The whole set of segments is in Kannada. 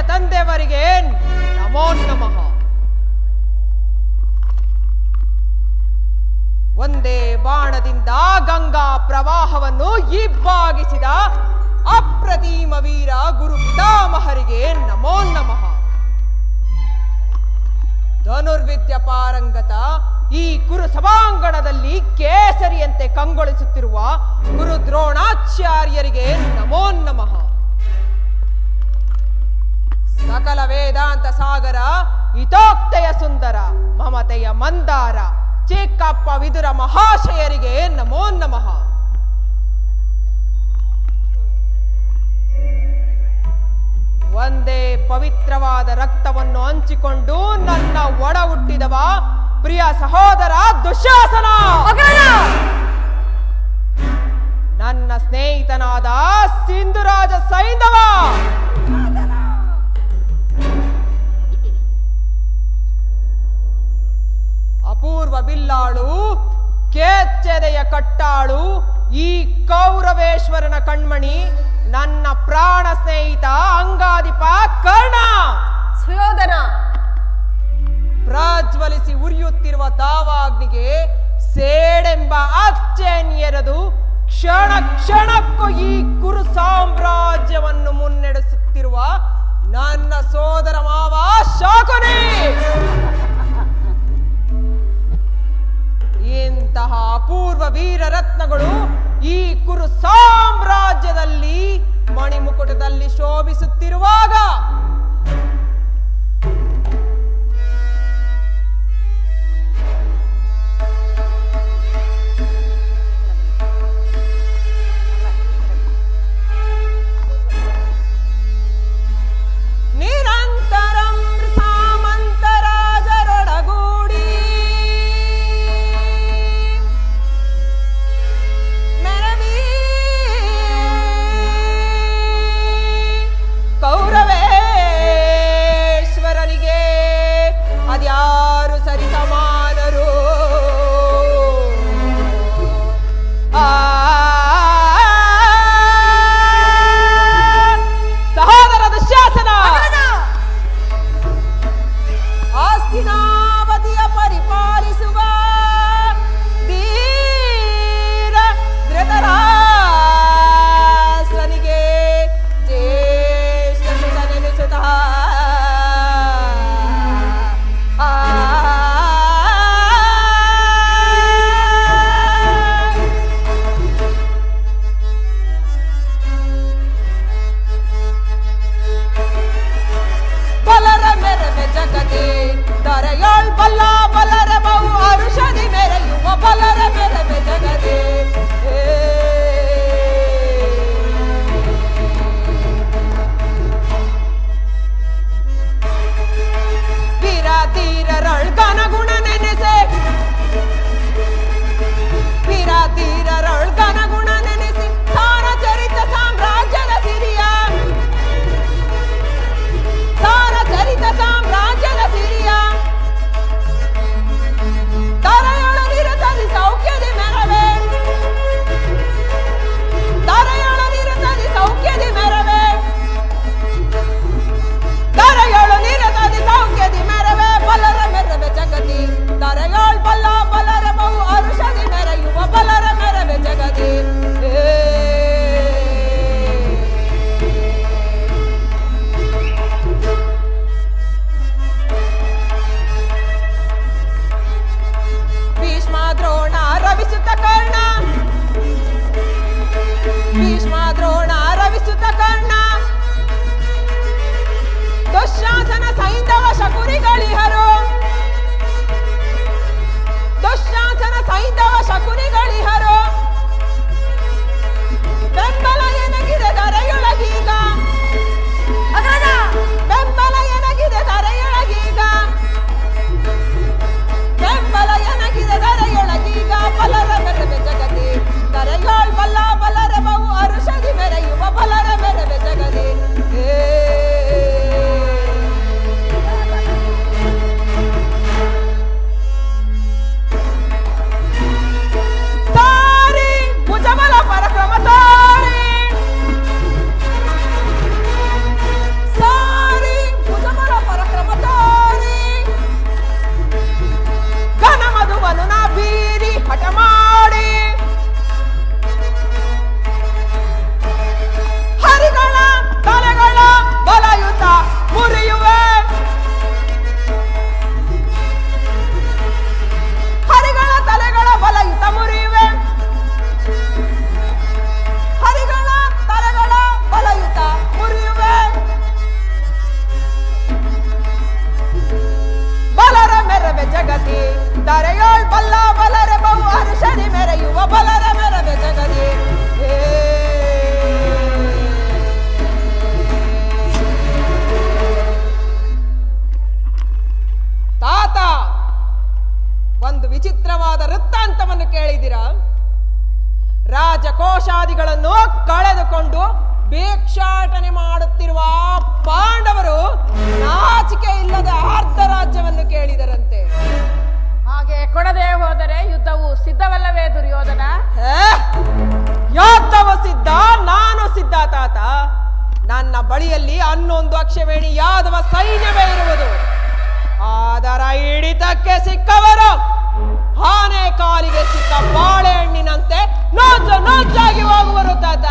ತಂದೆಯವರಿಗೆ ನಮೋ ನಮಃ. ಒಂದೇ ಬಾಣದಿಂದ ಗಂಗಾ ಪ್ರವಾಹವನ್ನು ಇಬ್ಬಾಗಿಸಿದ ಅಪ್ರತಿಮ ವೀರ ಗುರು ಪಿತಾಮಹರಿಗೆ ನಮೋ ನಮಃ. ಧನುರ್ವಿದ್ಯ ಪಾರಂಗತ ಈ ಕುರು ಸಭಾಂಗಣದಲ್ಲಿ ಕೇಸರಿಯಂತೆ ಕಂಗೊಳಿಸುತ್ತಿರುವ ಗುರು ದ್ರೋಣಾಚಾರ್ಯರಿಗೆ ನಮೋ ನಮಃ. ಸಕಲ ವೇದಾಂತ ಸಾಗರ ಹಿತೋಕ್ತೆಯ ಸುಂದರ ಮಮತೆಯ ಮಂದಾರ ಚಿಕ್ಕಪ್ಪ ವಿದುರ ಮಹಾಶಯರಿಗೆ ನಮೋ ನಮಃ. ಒಂದೇ ಪವಿತ್ರವಾದ ರಕ್ತವನ್ನು ಹಂಚಿಕೊಂಡು ನನ್ನ ಒಡ ಹುಟ್ಟಿದವ ಪ್ರಿಯ ಸಹೋದರ ದುಶ್ಯಾಸನ, ನನ್ನ ಸ್ನೇಹಿತನಾದ ಸಿಂಧುರಾಜ ಸೈಂಧವ, ಅಪೂರ್ವ ಬಿಲ್ಲಾಳು ಕೆಚ್ಚೆದೆಯ ಕಟ್ಟಾಳು ಈ ಕೌರವೇಶ್ವರನ ಕಣ್ಮಣಿ ನನ್ನ ಪ್ರಾಣ ಸ್ನೇಹಿತ ಅಂಗಾಧಿಪ ಕರ್ಣ, ಸುಯೋಧನ, ಪ್ರಜ್ವಲಿಸಿ ಉರಿಯುತ್ತಿರುವ ದಾವಾಗ್ನಿಗೆ ಸೇಡೆಂಬ ಅಚ್ಚೆಯೆರೆದು ಕ್ಷಣ ಕ್ಷಣಕ್ಕೂ ಈ ಕುರು ಸಾಮ್ರಾಜ್ಯವನ್ನು ಮುನ್ನಡೆಸುತ್ತಿರುವ ನನ್ನ ಸೋದರ ಮಾವ ಶಾಕುನಿ. ಇಂತಹ ಅಪೂರ್ವ ವೀರ ರತ್ನಗಳು ಈ ಕುರು ಸಾಮ್ರಾಜ್ಯದಲ್ಲಿ ಮಣಿಮುಕುಟದಲ್ಲಿ ಶೋಭಿಸುತ್ತಿರುವಾಗ ನಿರಂತರಂ ಸಾಮಂತರಾಜರೊಡಗೂಡಿ ಕೌರವೇಶ್ವರನಿಗೆ ಅದ್ಯಾರು ಸರಿ ಸಮಾನರು. ಸಹೋದರ ದುಶ್ಯಾಸನ, ಆಸ್ತಿನಾವತಿಯ ಪರಿಪಾಲಿಸುವ ಧೀರ ಧೃತರಾಷ್ಟ್ರನಿಗೆ ಬಲರ ಮೆರವೆ ಜಗತಿ ದರೆಯಾಳ್ ಬಲ್ಲ ಬಲರ ಬಹು ಅರುಷದಿ ಮೆರೆಯುವ ಬಲರ ಮೆರವೆ ಜಗತಿ ವೀರ ತೀರರಳ್ ಘನಗುಣ ನೆನೆಸೆ ವೀರ ತೀರರಳ್ ಘನಗುಣ ನೆನೆಸಿ ಸಾರ ಚರಿತ ಸಾಮ್ರಾಜ್ಯದ ಸಿರಿಯ ಸಾರ ಚರಿತ ಸಾಮ್ರಾಜ್ಯದ ಸಿರಿಯ ತರೆಯೊಳಗಿರುತ್ತದೆ ಸೌಖ್ಯದಿ ಮೆರವೆ ತರೆಯೊಳಗಿರುತ್ತದೆ ಸೌಖ್ಯದಿ ಮೆರವೆ ತರೆಯೊಳು ನಿರತದಿ ಸೌಖ್ಯದಿ ಮೆರವೆ ಬಲರ ಮೆರವೆ ಜಗತಿ ತರೆಯೋಳ್ ಬಲ್ಲ ಬಲರ ಬಹು ಅರುಷದಿ ಮೆರೆಯುವ ಬಲರ ಮೆರವೆ ಜಗತಿ ಭೀಷ್ಮ ದ್ರೋಣ ರವಿಸುತ್ತ ಕರ್ಣ ಭೀಷ್ಮ ದ್ರೋಣ ರವಿಸುತ್ತ ಕರ್ಣ ದುಶ್ಯಾಸನ ಸೈಂಧವ ಶಕುನಿಗಳಿಹರು ದುಶ್ಯಾಸನ ಸೈಂಧವ ಶಕುನಿಗಳಿಹರು ಬೆಂಬಲ ಎನಗಿದೆ ಧರೆಯೊಳಗೀಗ ಬೆಂಬಲ ಎನಗಿದೆ ಧರೆಯೊಳಗೀಗ ಬೆಂಬಲ ಎನಗಿದೆ ಧರೆಯೊಳಗೀಗ ಬಲರ ಮೆರವೆ ಜಗತಿ ಧರೆಯೋಳ್ ಬಲ್ಲ ಬಲರ ಬಹು ಅರುಷದಿ ಮೆರೆಯುವ ಬಲರ ಮೆರವೆ ಜಗತಿ ಕೇಳಿದರಂತೆ. ಹಾಗೆ ಕೊಡದೆ ಹೋದರೆ ಯುದ್ಧವು ಸಿದ್ಧವಲ್ಲವೇ ದುರ್ಯೋಧನ? ಯಾತವ ಸಿದ್ಧ, ನಾನು ಸಿದ್ಧ ತಾತ. ನನ್ನ ಬಳಿಯಲ್ಲಿ ಹನ್ನೊಂದು ಅಕ್ಷವೇಣಿ ಯಾದವ ಸೈನ್ಯವೇ ಇರುವುದು. ಅದರ ಹಿಡಿತಕ್ಕೆ ಸಿಕ್ಕವರು ಆನೆ ಕಾಲಿಗೆ ಸಿಕ್ಕ ಬಾಳೆಹಣ್ಣಿನಂತೆ ನೋಜು ನೋಜಾಗಿ ಹೋಗುವರು ತಾತ.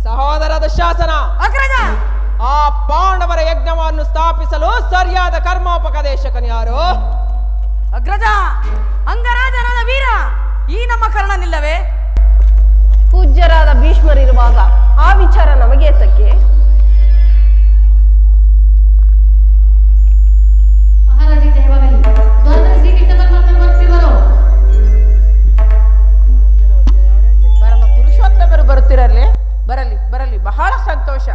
ಸಹೋದರ ದುಶ್ಯಾಸನ, ಆ ಪಾಂಡವರ ಯಜ್ಞವನ್ನು ಸ್ಥಾಪಿಸಲು ಸರಿಯಾದ ಕರ್ಮೋಪದೇಶಕನು ಯಾರು? ಅಗ್ರಜ, ಅಂಗರಾಜನಾದ ವೀರ ಈ ನಮ್ಮ ಕರ್ಣನಿಲ್ಲವೇ? ಪೂಜ್ಯರಾದ ಭೀಷ್ಮರಿರುವಾಗ ಆ ವಿಚಾರ ನಮಗೆ ತಕ್ಕೆ. ಮಹಾರಾಜಿ ಜಯವಾಗಲಿ. ದ್ವಾರದ ಶ್ರೀಕೃಷ್ಣ ಪರಮಾತ್ಮರು ಬರುತ್ತಿರುವರು. ಪರಮ ಪುರುಷೋತ್ತಮರು ಬರುತ್ತಿರಲಿ. ಬರಲಿ ಬರಲಿ, ಬಹಳ ಸಂತೋಷ.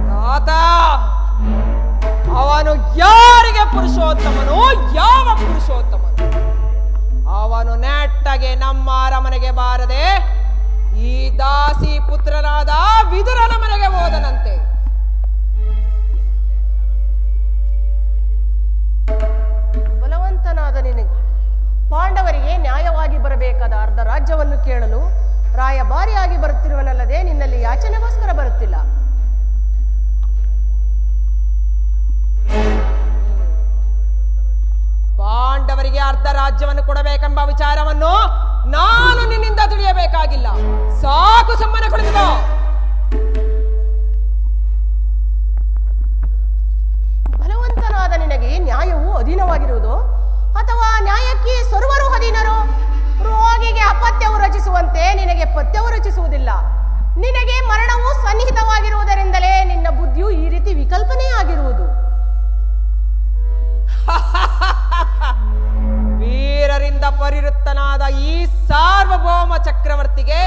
ತಾತ, ಅವನು ಯಾರಿಗೆ ಪುರುಷೋತ್ತಮನು? ಯಾವ ಪುರುಷೋತ್ತಮನು? ಅವನು ನೆಟ್ಟಗೆ ನಮ್ಮ ಅರಮನೆಗೆ ಬಾರದೆ ಈ ದಾಸಿ ಪುತ್ರನಾದ ವಿದುರನ ಮನೆಗೆ ಹೋದನಂತೆ. ಬಲವಂತನಾದ ನಿನಗೆ ಪಾಂಡವರಿಗೆ ನ್ಯಾಯವಾಗಿ ಬರಬೇಕಾದ ಅರ್ಧ ರಾಜ್ಯವನ್ನು ಕೇಳಲು ರಾಯಭಾರಿಯಾಗಿ ಬರುತ್ತಿರುವನಲ್ಲದೆ ನಿನ್ನಲ್ಲಿ ಯಾಚನೆಗೋಸ್ಕರ ಬರುತ್ತಿಲ್ಲ. ಪಾಂಡವರಿಗೆ ಅರ್ಧ ರಾಜ್ಯವನ್ನು ಕೊಡಬೇಕೆಂಬ ವಿಚಾರವನ್ನು ನಾನು ನಿನ್ನಿಂದ ತಿಳಿಯಬೇಕಾಗಿಲ್ಲ. ಸಾಕು, ಸುಮ್ಮನೆ ಕುಳಿತುಕೋ. ಬಲವಂತನಾದ ನಿನಗೆ ನ್ಯಾಯವು ಅಧೀನವಾಗಿರುವುದು ಅಥವಾ ನ್ಯಾಯಕ್ಕೆ ಸರ್ವರು ಅಧೀನರು? ರೋಗಿಗೆ ಅಪತ್ಯವು ರಚಿಸುವಂತೆ ನಿನಗೆ ಪಥ್ಯವು ರಚಿಸುವುದಿಲ್ಲ. ನಿನಗೆ ಮರಣವು ಸನ್ನಿಹಿತವಾಗಿರುವುದರಿಂದಲೇ ನಿನ್ನ ಬುದ್ಧಿಯು ಈ ರೀತಿ ವಿಕಲ್ಪನೆಯಾಗಿರುವುದು. ವೀರರಿಂದ ಪರಿವೃತ್ತನಾದ ಈ ಸಾರ್ವಭೌಮ ಚಕ್ರವರ್ತಿಗೆ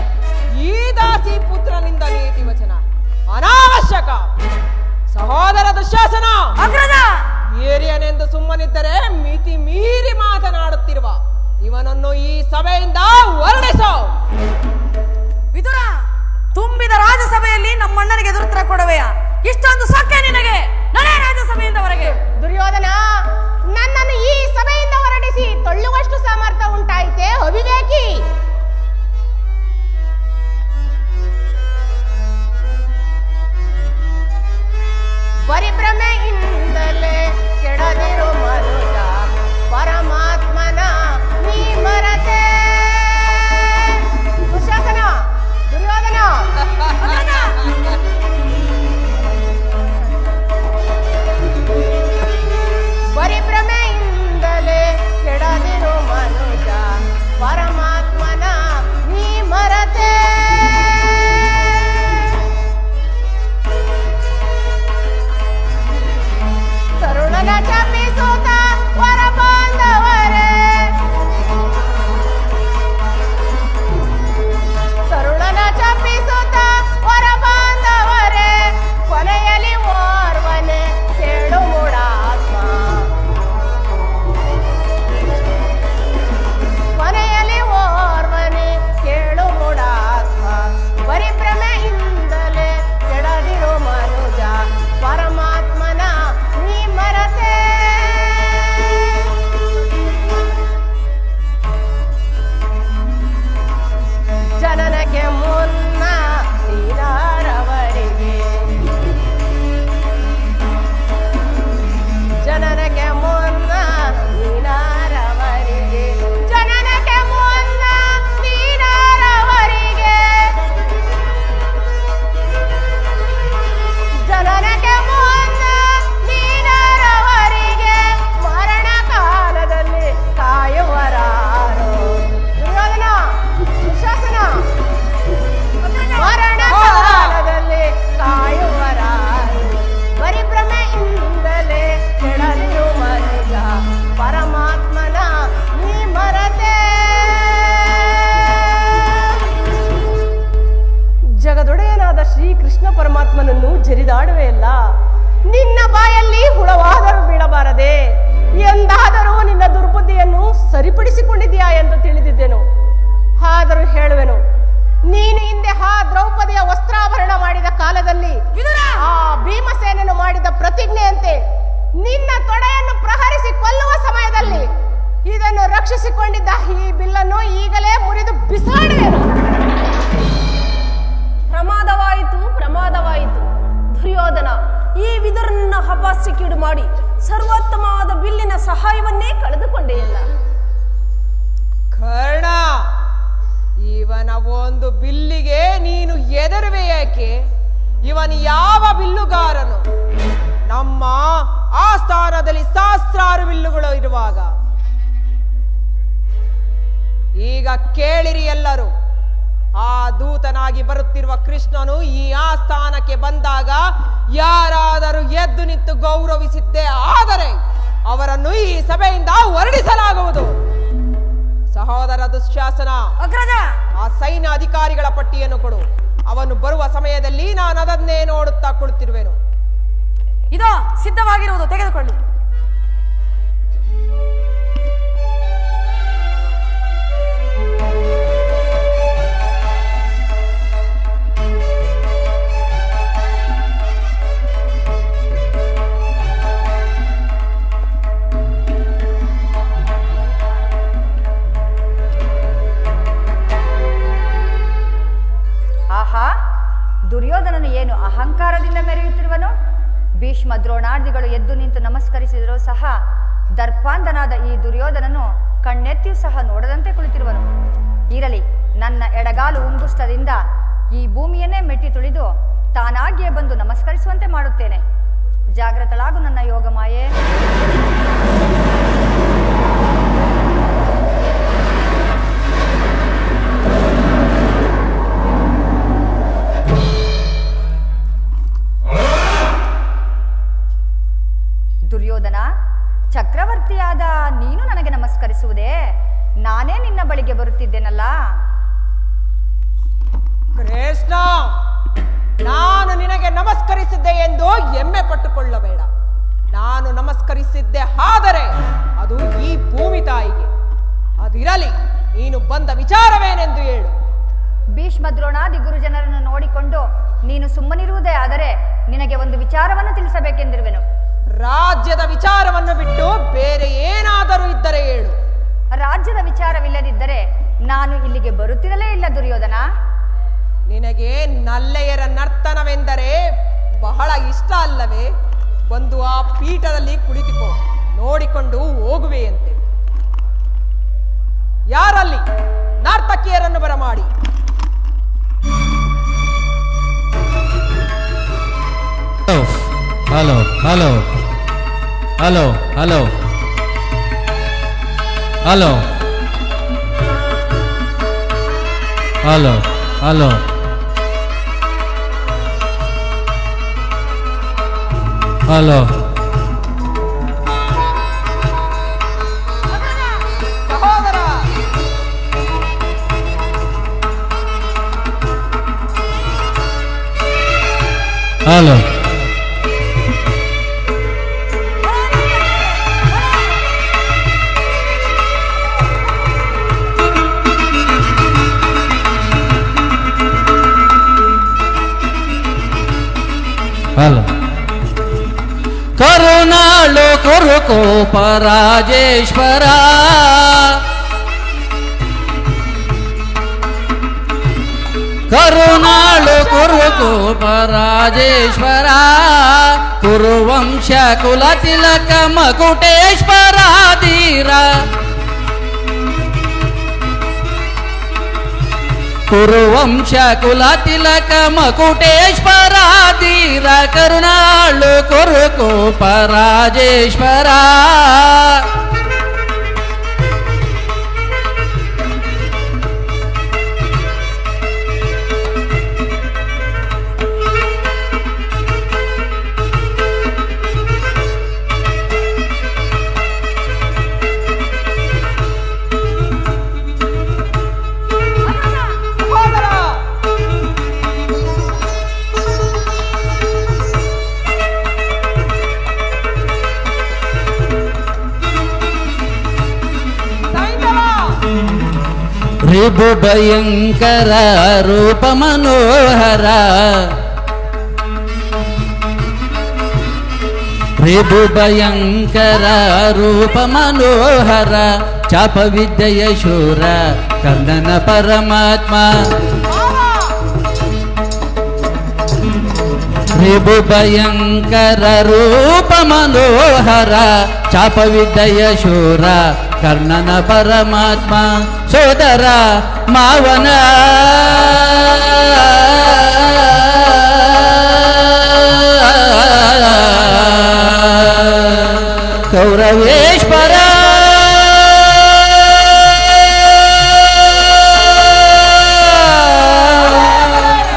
ಈ ದಾಸಿ ಪುತ್ರನಿಂದ ನೀತಿ ವಚನ ಅನಾವಶ್ಯಕ. ಸಹೋದರ ದುಶ್ಯಾಸನ, ಹಿರಿಯನೆಂದು ಸುಮ್ಮನಿದ್ದರೆ ಮಿತಿ ಮೀರಿ ಮಾತನಾಡುತ್ತಿರುವ ಇವನನ್ನು ಈ ಸಭೆಯಿಂದ ಹೊರಡಿಸೋ. ವಿದುರ, ತುಂಬಿದ ರಾಜಸಭೆಯಲ್ಲಿ ನಮ್ಮಣ್ಣನಿಗೆ ಎದುರುತ್ತರ ಕೊಡವೆಯಾ? ಇಷ್ಟೊಂದು ಸೊಕ್ಕೆ ನಿನಗೆ? ನಡೆ ರಾಜಸಭೆಯಿಂದ ಹೊರಗೆ. ದುರ್ಯೋಧನ, ನನ್ನನ್ನು ಈ ಸಭೆಯಿಂದ ಹೊರಡಿಸಿ ತಳ್ಳುವಷ್ಟು ಸಾಮರ್ಥ್ಯ ಉಂಟಾಯಿತೆ ಅವಿವೇಕಿ. ಪರಿಭ್ರಮೆಯಿಂದಲೇ ಕೆಡದಿರು ಮನುಜ, ಪರಮಾತ್ಮನ ನೀ ಮರತೆ. ದುಶ್ಯಾಸನ, ದುರ್ಯೋಧನ, ಪರಿಭ್ರಮೆಯಿಂದಲೇ ಕೆಡದಿರು ಮನುಜ, ಪರಮಾತ್ಮನ ನೀ ಮರತೆ. ತರುಣನ ಚಪಿಸುತ್ತ ವರ ಬಾಂಧವರೇ, ತರುಣನ ಚಪಿಸುತ್ತ ವರ ಬಾಂಧವರೇ, ಕೊನೆಯಲ್ಲಿ ಓರ್ವನೆ ಕೇಳು ಮೂಢಾತ್ಮ, ಕೊನೆಯಲ್ಲಿ ಓರ್ವನೆ ಕೇಳು ಮೂಢಾತ್ಮ. ಪರಿಭ್ರಮೆಯಿಂದಲೇ ಕೆಡದಿರು ಮನುಜ, ಪರಮಾತ್ಮನ ನೀ ಮರತೆ. ಜನನಕ್ಕೆ ಮುನ್ನ ನೀನಾರವರಿಗೆ, ಜನನಕ್ಕೆ ಮುನ್ನ ನೀನಾರವರಿಗೆ, ಜನನಕ್ಕೆ ಮುನ್ನ ನೀನಾರವರಿಗೆ, ಜನನಕ್ಕೆ ಮುನ್ನ ನೀನಾರವರಿಗೆ, ಮರಣ ಕಾಲದಲ್ಲಿ ಕಾಯುವರಾರು. ದುರ್ಯೋಧನ, ದುಶ್ಯಾಸನ, ಮರಣ ಕಾಲದಲ್ಲಿ ಕಾಯುವರಾರು. ಪರಿಭ್ರಮೆಯಿಂದಲೇ ಕೆಡದಿರು ಮನುಜ, ಪರಮಾತ್ಮನ ನೀ ಮರತೆ. ಜಗದೊಡೆಯನಾದ ಶ್ರೀಕೃಷ್ಣ ಪರಮಾತ್ಮನನ್ನು ಜರಿದಾಡುವೆಯಲ್ಲ, ನಿನ್ನ ಬಾಯಲ್ಲಿ ಹುಳವಾದರೂ ಬೀಳಬಾರದೆ. ಎಂದಾದರೂ ನಿನ್ನ ದುರ್ಬುದ್ಧಿಯನ್ನು ಸರಿಪಡಿಸಿಕೊಂಡಿದೆಯಾ ಎಂದು ತಿಳಿದಿದ್ದೆನು. ಆದರೂ ಹೇಳುವೆನು, ನೀನು ಹಿಂದೆ ಆ ದ್ರೌಪದಿಯ ವಸ್ತ್ರಾಭರಣ ಮಾಡಿದ ಕಾಲದಲ್ಲಿ ಆ ಭೀಮಸೇನನು ಮಾಡಿದ ಪ್ರತಿಜ್ಞೆಯಂತೆ ನಿನ್ನ ತೊಡೆ ವಿದುರನನ್ನ ಹಪಾಸ್ಯಕ್ಕೀಡು ಮಾಡಿ ಸರ್ವೋತ್ತಮವಾದ ಬಿಲ್ಲಿನ ಸಹಾಯವನ್ನೇ ಕಳೆದುಕೊಂಡೆಯಲ್ಲ. ಕರ್ಣ, ಇವನ ಒಂದು ಬಿಲ್ಲಿಗೆ ನೀನು ಎದರುವೆ ಏಕೆ? ಇವನು ಯಾವ ಬಿಲ್ಲುಗಾರನು? ನಮ್ಮ ಆಸ್ಥಾನದಲ್ಲಿ ಸಹಸ್ರಾರು ಬಿಲ್ಲುಗಳು ಇರುವಾಗ. ಈಗ ಕೇಳಿರಿ ಎಲ್ಲರೂ, ಆ ದೂತನಾಗಿ ಬರುತ್ತಿರುವ ಕೃಷ್ಣನು ಈ ಆಸ್ಥಾನಕ್ಕೆ ಬಂದಾಗ ಯಾರಾದರೂ ಎದ್ದು ನಿಂತು ಗೌರವಿಸಿದ್ದೇ ಆದರೆ ಅವರನ್ನು ಈ ಸಭೆಯಿಂದ ಹೊರಡಿಸಲಾಗುವುದು. ಸಹೋದರ ದುಶ್ಯಾಸನ, ಅಗ್ರಜ, ಆ ಸೈನ್ಯ ಅಧಿಕಾರಿಗಳ ಪಟ್ಟಿಯನ್ನು ಕೊಡು. ಅವನು ಬರುವ ಸಮಯದಲ್ಲಿ ನಾನು ಅದನ್ನೇ ನೋಡುತ್ತಾ ಕುಳಿತಿರುವೆನು. ಇದೋ ಸಿದ್ಧವಾಗಿರುವುದು, ತೆಗೆದುಕೊಳ್ಳಿ. ಆಹಾ, ದುರ್ಯೋಧನನು ಏನು ಅಹಂಕಾರದಿಂದ ಮೆರೆಯುತ್ತಿರುವನು? ಭೀಷ್ಮ ದ್ರೋಣಾದಿಗಳು ಎದ್ದು ನಿಂತು ನಮಸ್ಕರಿಸಿದರೂ ಸಹ ದರ್ಪಾಂಧನಾದ ಈ ದುರ್ಯೋಧನನು ಕಣ್ಣೆತ್ತಿಯೂ ಸಹ ನೋಡದಂತೆ ಕುಳಿತಿರುವನು. ಇರಲಿ, ನನ್ನ ಎಡಗಾಲು ಉಂಗುಷ್ಟದಿಂದ ಈ ಭೂಮಿಯನ್ನೇ ಮೆಟ್ಟಿ ತುಳಿದು ತಾನಾಗಿಯೇ ಬಂದು ನಮಸ್ಕರಿಸುವಂತೆ ಮಾಡುತ್ತೇನೆ. ಜಾಗೃತಳಾಗು ನನ್ನ ಯೋಗಮಾಯೆ. ದುರ್ಯೋಧನ, ಚಕ್ರವರ್ತಿಯಾದ ನೀನು ನನಗೆ ನಮಸ್ಕರಿಸುವುದೇ? ನಾನೇ ನಿನ್ನ ಬಳಿಗೆ ಬರುತ್ತಿದ್ದೇನಲ್ಲ. ಕೃಷ್ಣ, ನಾನು ನಿನಗೆ ನಮಸ್ಕರಿಸಿದ್ದೆ ಎಂದು ಹೆಮ್ಮೆ ಪಟ್ಟುಕೊಳ್ಳಬೇಡ. ನಾನು ನಮಸ್ಕರಿಸಿದ್ದೆ ಆದರೆ ಅದು ಈ ಭೂಮಿ ತಾಯಿಗೆ. ಅದಿರಲಿ, ನೀನು ಬಂದ ವಿಚಾರವೇನೆಂದು ಹೇಳು. ಭೀಷ್ಮ ದ್ರೋಣಾದಿ ಗುರುಜನರನ್ನು ನೋಡಿಕೊಂಡು ನೀನು ಸುಮ್ಮನಿರುವುದೇ ಆದರೆ ನಿನಗೆ ಒಂದು ವಿಚಾರವನ್ನು ತಿಳಿಸಬೇಕೆಂದಿರುವೆನು. ರಾಜ್ಯದ ವಿಚಾರವನ್ನು ಬಿಟ್ಟು ಬೇರೆ ಏನಾದರೂ ಇದ್ದರೆ ಹೇಳು. ರಾಜ್ಯದ ವಿಚಾರವಿಲ್ಲದಿದ್ದರೆ ನಾನು ಇಲ್ಲಿಗೆ ಬರುತ್ತಿರಲೇ ಇಲ್ಲ ದುರ್ಯೋಧನ. ನಿನಗೆ ನಲ್ಲೆಯರ ನರ್ತನವೆಂದರೆ ಬಹಳ ಇಷ್ಟ ಅಲ್ಲವೇ? ಬಂದು ಆ ಪೀಠದಲ್ಲಿ ಕುಳಿತುಕೋ, ನೋಡಿಕೊಂಡು ಹೋಗುವೆಯಂತೆ. ಯಾರಲ್ಲಿ ನರ್ತಕಿಯರನ್ನು ಬರಮಾಡಿ. Hello hello hello hello hello hello hello hello ಸಹೋದರ, ಹಲೋ ಹಲೋ ಕರುಣಾಳು ಕುರುಕೋಪ ರಾಜೇಶ್ವರ, ಕರುಣಾಳು ಕುರುಕೋಪ ರಾಜೇಶ್ವರ, ಕುರುವಂಶ ಕುಲ ತಿಲಕ ಮಕುಟೇಶ್ವರ ಧೀರ, ಕುರುವಂಶ ಕುಲ ತಿಲಕ ಮಕುಟೇಶ್ವರ ಧೀರ, ಕರುಣಾಳು ಕುರುಕೋಪ ರಾಜೇಶ್ವರ. ರಿಭು ಭಯಂಕರ ರೂಪ ಮನೋಹರ, ರಿಭು ಭಯಂಕರ ರೂಪ ಮನೋಹರ, ಚಾಪ ವಿದ್ಯೆಯ ಶೂರ ಕರ್ಣನ ಪರಮಾತ್ಮ, ರಿಭು ಭಯಂಕರ ರೂಪ ಮನೋಹರ ಚಾಪವಿದ್ದಯ ಶೂರ ಕರ್ಣನ ಪರಮಾತ್ಮ ಸೋದರ ಮಾವನ ಕೌರವೇಶ್ವರ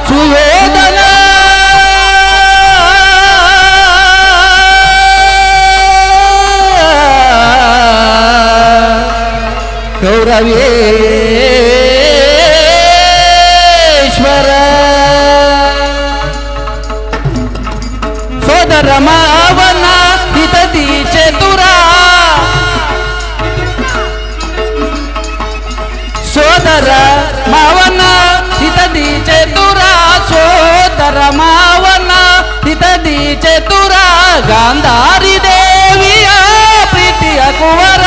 ಸುಯೋಧನ ಕೌರವೇಶ್ವರ ಸೋದರ ಮಾವನ ಹಿತದಿ ಚತುರ ಸೋದರ ಮಾವನ ಹಿತದಿ ಚತುರ ಸೋದರ ಮಾವನ ಹಿತದಿ ಚತುರ ಗಾಂಧಾರಿ ದೇವಿಯ ಪ್ರೀತಿಯ ಕುವರ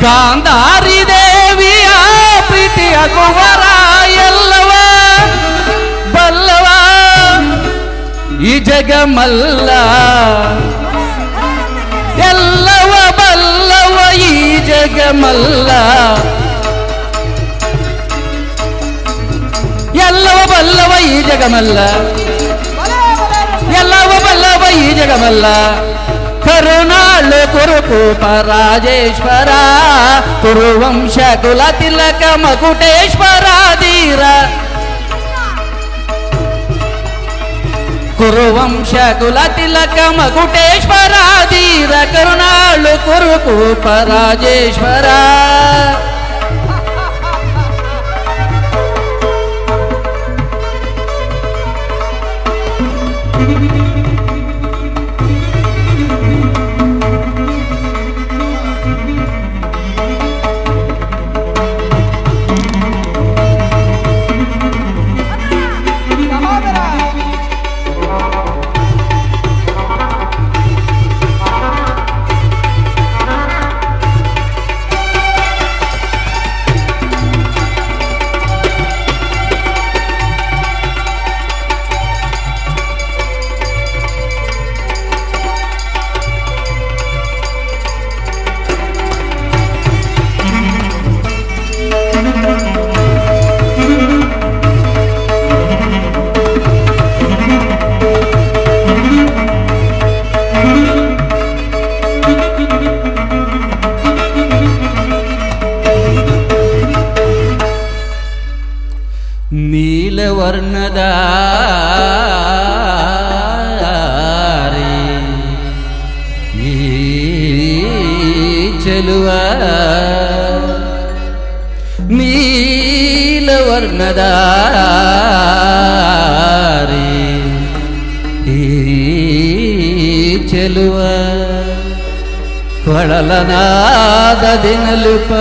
ಗಾಂಧಾರಿ ದೇವಿಯ ಪ್ರೀತಿಯ ಕುವರ ಎಲ್ಲವ ಬಲ್ಲವ ಈ ಜಗಮಲ್ಲ ಎಲ್ಲವ ಬಲ್ಲವ ಈ ಜಗಮಲ್ಲ ಎಲ್ಲವ ಬಲ್ಲವ ಈ ಜಗಮಲ್ಲ ಎಲ್ಲವ ಬಲ್ಲವ ಈ ಜಗಮಲ್ಲ ಕರುಣಾಳು ಕುರುಕೂಪ ರಾಜೇಶ್ವರ ಕುರುವಂಶ ಕುಲ ತಿಲಕ ಮಕುಟೇಶ್ವರ ಧೀರ ಕುರುವಂಶ ಕುಲ ತಿಲಕ ಮಕುಟೇಶ್ವರ ಧೀರ ಕರುಣಾಳು ಕುರುಕೂಪ ರಾಜೇಶ್ವರ ನೀಲವರ್ಣದ ಈ ಚೆಲುವ ನೀಲವರ್ಣದ ಈ ಚೆಲುವ ಕೊಳಲನಾದದಿನಲುಪ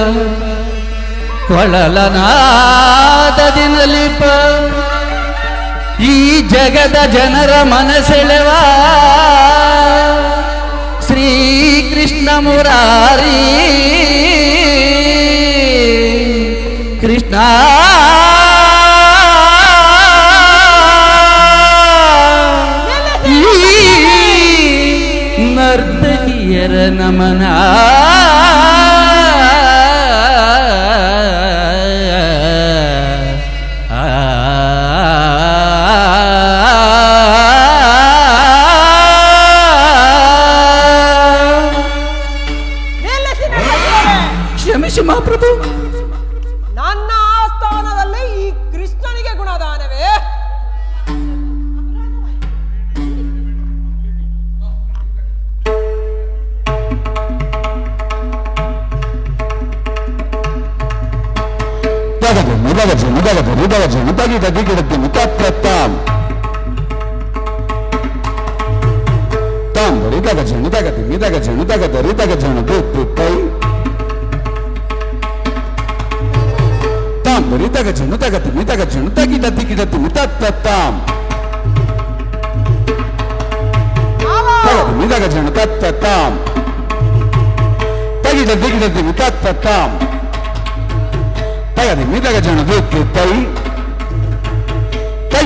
ಕೊಳಲನಾದದಿನಲಿಪ ಈ ಜಗದ ಜನರ ಮನಸೆಳೆವ ಶ್ರೀಕೃಷ್ಣ ಮುರಾರಿ ಕೃಷ್ಣ ಈ ನರ್ತಕಿಯರ ನಮನ ಕ್ಷಮಿಸಿ ಮಹಾಪ್ರಭು, ನನ್ನ ಆಸ್ಥಾನದಲ್ಲಿ ಈ ಕೃಷ್ಣನಿಗೆ ಗುಣದಾನವೇ?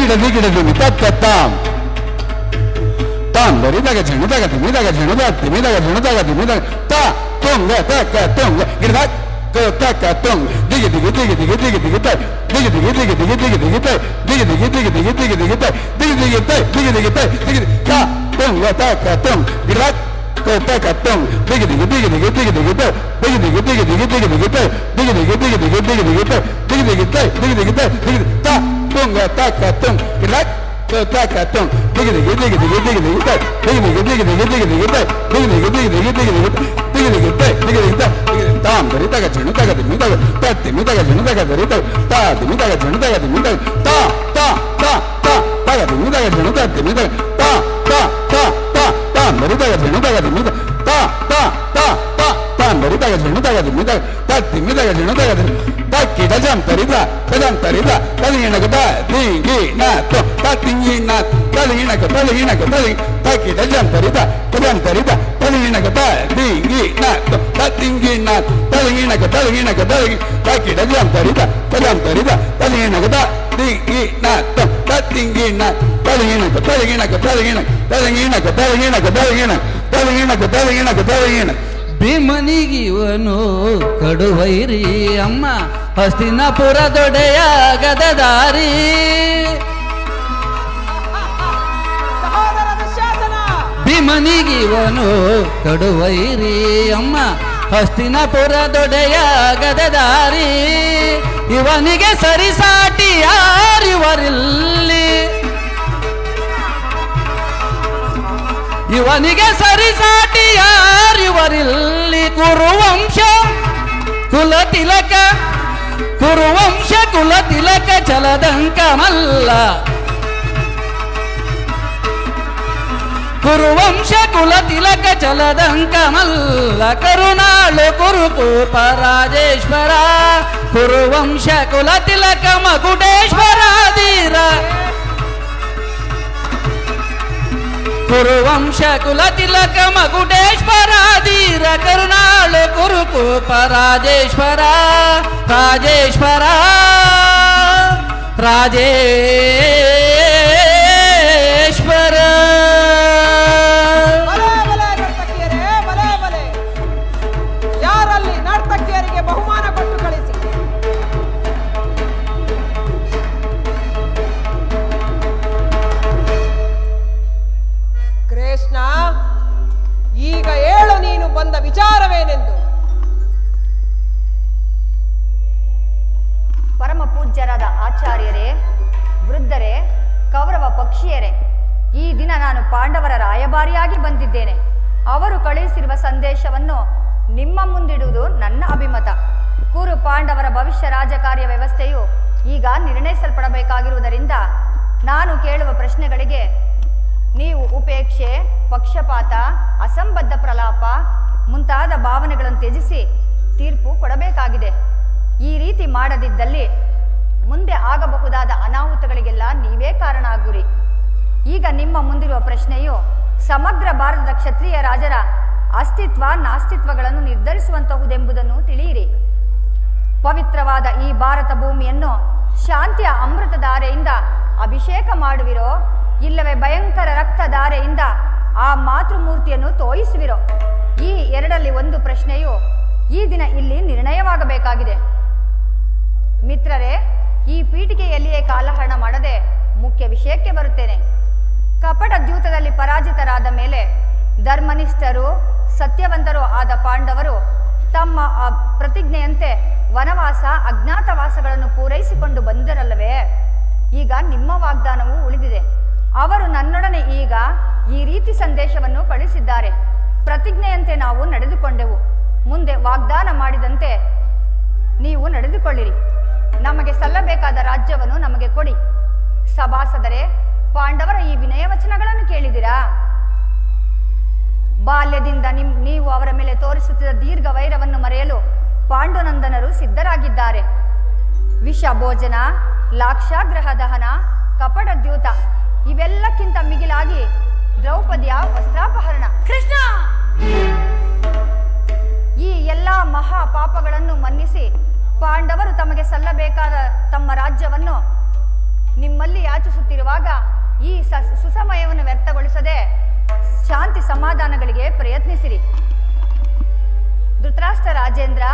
ದಿಗಿಡ ದಿಗಿಡ ದಿಮಿ ತತ್ತಾಂ ತಾಂ ಬರಿದಾಗ ಜಣದಾಗ ದಿಮಿದಾಗ ಜಣದ ದಿಮಿದಾಗ ಜಣದಾಗ ದಿಮಿದಾಗ ತಾ ತುಂಗ ತಕ್ಕ ತುಂಗ ಗಿಡದಾಗ ತಕ್ಕ ತುಂಗ ದಿಗಿ ದಿಗಿ ದಿಗಿ ದಿಗಿ ದಿಗಿ ದಿಗಿ ತ ದಿಗಿ ದಿಗಿ ದಿಗಿ ದಿಗಿ ದಿಗಿ ದಿಗಿ ತ ದಿಗಿ ದಿಗಿ ದಿಗಿ ದಿಗಿ ದಿಗಿ ದಿಗಿ ತ ದಿಗಿ ದಿಗಿ ತ ದಿಗಿ ದಿಗಿ ತ ದಿಗಿ ತಾ ತುಂಗ ತಕ್ಕ ತುಂಗ ಗಿಡದಾಗ ತಕ್ಕ ತುಂಗ ದಿಗಿ ದಿಗಿ ದಿಗಿ ದಿಗಿ ದಿಗಿ ದಿಗಿ ತ ದಿಗಿ ದಿಗಿ ದಿಗಿ ದಿಗಿ ದಿಗಿ ದಿಗಿ ತ ದಿಗಿ ದಿಗಿ ದಿಗಿ ದಿಗಿ ದಿಗಿ ದಿಗಿ ತ ದಿಗಿ ದಿಗಿ ತ ದಿಗಿ ದಿಗಿ ತ ದಿಗಿ ತಾ ತುಂಗ ತಕ್ಕ ತುಂಗ ಗಿಡದಾಗ takatum digi digi digi digi digi digi ta digi digi digi digi digi digi ta digi digi digi digi digi digi digi digi ta digi digi ta tam dari ta janu ta dimi ta ta dimi ta janu ta dari ta dimi ta janu ta dimi ta ta ta ta ta ta dimi ta janu ta dimi ta ta ta ta ta ta dari ta janu ta dimi ta ta ta ta ta ta dari ta janu ta dimi ta ta dimi ta janu ta ta kita jam tarida tadina ka ta dingi na to ta dingi na tadina ka ta kita jam tarida tadina ka ta dingi na to ta dingi na tadina ka ta kita jam tarida tadina ka ta dingi na to ta dingi na tadina ka ಭೀಮನಿಗಿವನು ಕಡುವೈರಿ ಅಮ್ಮ ಹಸ್ತಿನಾಪುರ ದೊಡೆಯ ಗದದಾರಿ ಭೀಮನಿಗಿವನು ಕಡುವೈರಿ ಅಮ್ಮ ಹಸ್ತಿನಾಪುರ ದೊಡೆಯ ಗದದಾರಿ ಇವನಿಗೆ ಸರಿಸಾಟಿ ಯಾರಿವರಿಲ್ಲಿ ಇವನಿಗೆ ಸರಿಸಾಟಿ ಯಾರಿವರಿಲ್ಲಿ ಕುರುವಂಶ ಕುಲ ತಿಲಕ ಚಲದಂಕ ಮಲ್ಲ ಕುರುವಂಶ ಕುಲ ತಿಲಕ ಚಲದಂಕ ಮಲ್ಲ ಕರುಣಾಳು ಕುರುಕೂಪ ರಾಜೇಶ್ವರ ಕುರುವಂಶ ಕುಲ ತಿಲಕ ಮಗುಡೇಶ್ವರಾಧೀರ ಕುರುವಂಶ ಕುಲ ತಿಲಕ ಮಗುಡೇಶ್ವರಾಧೀರ ಕರುಣಾಳು ಕುರುಕೂಪ ರಾಜೇಶ್ವರ ರಾಜೇಶ್ವರ ರಾಜೇಶ್ವರ ಯಾರಲ್ಲಿ ನರ್ತಕಿಯರಿಗೆ ಬಹುಮಾನ ಕೊಟ್ಟು ಕಳಿಸಿ. ಕೃಷ್ಣ, ಈಗ ಹೇಳು ನೀನು ಬಂದ ವಿಚಾರವೇನೆಂದು. ಪರಮ ಪೂಜ್ಯರಾದ ಆಚಾರ್ಯರೇ, ವೃದ್ಧರೇ, ಕೌರವ ಪಕ್ಷಿಯರೇ, ಈ ದಿನ ನಾನು ಪಾಂಡವರ ರಾಯಭಾರಿಯಾಗಿ ಬಂದಿದ್ದೇನೆ. ಅವರು ಕಳುಹಿಸಿರುವ ಸಂದೇಶವನ್ನು ನಿಮ್ಮ ಮುಂದಿಡುವುದು ನನ್ನ ಅಭಿಮತ. ಕುರು ಪಾಂಡವರ ಭವಿಷ್ಯ ರಾಜಕಾರ್ಯ ವ್ಯವಸ್ಥೆಯು ಈಗ ನಿರ್ಣಯಿಸಲ್ಪಡಬೇಕಾಗಿರುವುದರಿಂದ ನಾನು ಕೇಳುವ ಪ್ರಶ್ನೆಗಳಿಗೆ ನೀವು ಉಪೇಕ್ಷೆ, ಪಕ್ಷಪಾತ, ಅಸಂಬದ್ಧ ಪ್ರಲಾಪ ಮುಂತಾದ ಭಾವನೆಗಳನ್ನು ತ್ಯಜಿಸಿ ತೀರ್ಪು ಕೊಡಬೇಕಾಗಿದೆ. ಈ ರೀತಿ ಮಾಡದಿದ್ದಲ್ಲಿ ಮುಂದೆ ಆಗಬಹುದಾದ ಅನಾಹುತಗಳಿಗೆಲ್ಲ ನೀವೇ ಕಾರಣ ಆಗುರಿ. ಈಗ ನಿಮ್ಮ ಮುಂದಿರುವ ಪ್ರಶ್ನೆಯು ಸಮಗ್ರ ಭಾರತದ ಕ್ಷತ್ರಿಯ ರಾಜರ ಅಸ್ತಿತ್ವ ನಾಸ್ತಿತ್ವಗಳನ್ನು ನಿರ್ಧರಿಸುವಂತಹುದೆಂಬುದನ್ನು ತಿಳಿಯಿರಿ. ಪವಿತ್ರವಾದ ಈ ಭಾರತ ಭೂಮಿಯನ್ನು ಶಾಂತಿಯ ಅಮೃತಧಾರೆಯಿಂದ ಅಭಿಷೇಕ ಮಾಡುವಿರೋ, ಇಲ್ಲವೇ ಭಯಂಕರ ರಕ್ತಧಾರೆಯಿಂದ ಆ ಮಾತೃಮೂರ್ತಿಯನ್ನು ತೋಯಿಸುವಿರೋ? ಈ ಎರಡರಲ್ಲಿ ಒಂದು ಪ್ರಶ್ನೆಯು ಈ ದಿನ ಇಲ್ಲಿ ನಿರ್ಣಯವಾಗಬೇಕಾಗಿದೆ. ಮಿತ್ರರೇ, ಈ ಪೀಠಿಕೆಯಲ್ಲಿಯೇ ಕಾಲಹರಣ ಮಾಡದೆ ಮುಖ್ಯ ವಿಷಯಕ್ಕೆ ಬರುತ್ತೇನೆ. ಕಪಟ ದ್ಯೂತದಲ್ಲಿ ಪರಾಜಿತರಾದ ಮೇಲೆ ಧರ್ಮನಿಷ್ಠರು, ಸತ್ಯವಂತರು ಆದ ಪಾಂಡವರು ತಮ್ಮ ಪ್ರತಿಜ್ಞೆಯಂತೆ ವನವಾಸ, ಅಜ್ಞಾತವಾಸಗಳನ್ನು ಪೂರೈಸಿಕೊಂಡು ಬಂದರಲ್ಲವೇ? ಈಗ ನಿಮ್ಮ ವಾಗ್ದಾನವೂ ಉಳಿದಿದೆ. ಅವರು ನನ್ನೊಡನೆ ಈಗ ಈ ರೀತಿ ಸಂದೇಶವನ್ನು ಕಳಿಸಿದ್ದಾರೆ: ಪ್ರತಿಜ್ಞೆಯಂತೆ ನಾವು ನಡೆದುಕೊಂಡೆವು, ಮುಂದೆ ವಾಗ್ದಾನ ಮಾಡಿದಂತೆ ನೀವು ನಡೆದುಕೊಳ್ಳಿರಿ. ನಮಗೆ ಸಲ್ಲಬೇಕಾದ ರಾಜ್ಯವನ್ನು ನಮಗೆ ಕೊಡಿ. ಸಭಾಸದರೇ, ಪಾಂಡವರ ಈ ವಿನಯ ವಚನಗಳನ್ನು ಕೇಳಿದಿರಾ? ಬಾಲ್ಯದಿಂದ ನೀವು ಅವರ ಮೇಲೆ ತೋರಿಸುತ್ತಿದ್ದ ದೀರ್ಘ ವೈರವನ್ನು ಮರೆಯಲು ಪಾಂಡುನಂದನರು ಸಿದ್ಧರಾಗಿದ್ದಾರೆ. ವಿಷ ಭೋಜನ, ಲಾಕ್ಷಾಗ್ರಹ ದಹನ, ಕಪಟ ದ್ಯೂತ ಇವೆಲ್ಲಕ್ಕಿಂತ ಮಿಗಿಲಾಗಿ ದ್ರೌಪದಿಯ ವಸ್ತ್ರಾಪಹರಣ. ಕೃಷ್ಣ, ಈ ಎಲ್ಲ ಮಹಾ ಪಾಪಗಳನ್ನು ಮನ್ನಿಸಿ ಪಾಂಡವರು ತಮಗೆ ಸಲ್ಲಬೇಕಾದ ತಮ್ಮ ರಾಜ್ಯವನ್ನು ನಿಮ್ಮಲ್ಲಿ ಯಾಚಿಸುತ್ತಿರುವ ತೋರಿಸದೆ ಶಾಂತಿ ಸಮಾಧಾನಗಳಿಗೆ ಪ್ರಯತ್ನಿಸಿರಿ. ಧೃತರಾಷ್ಟ್ರ ರಾಜೇಂದ್ರ,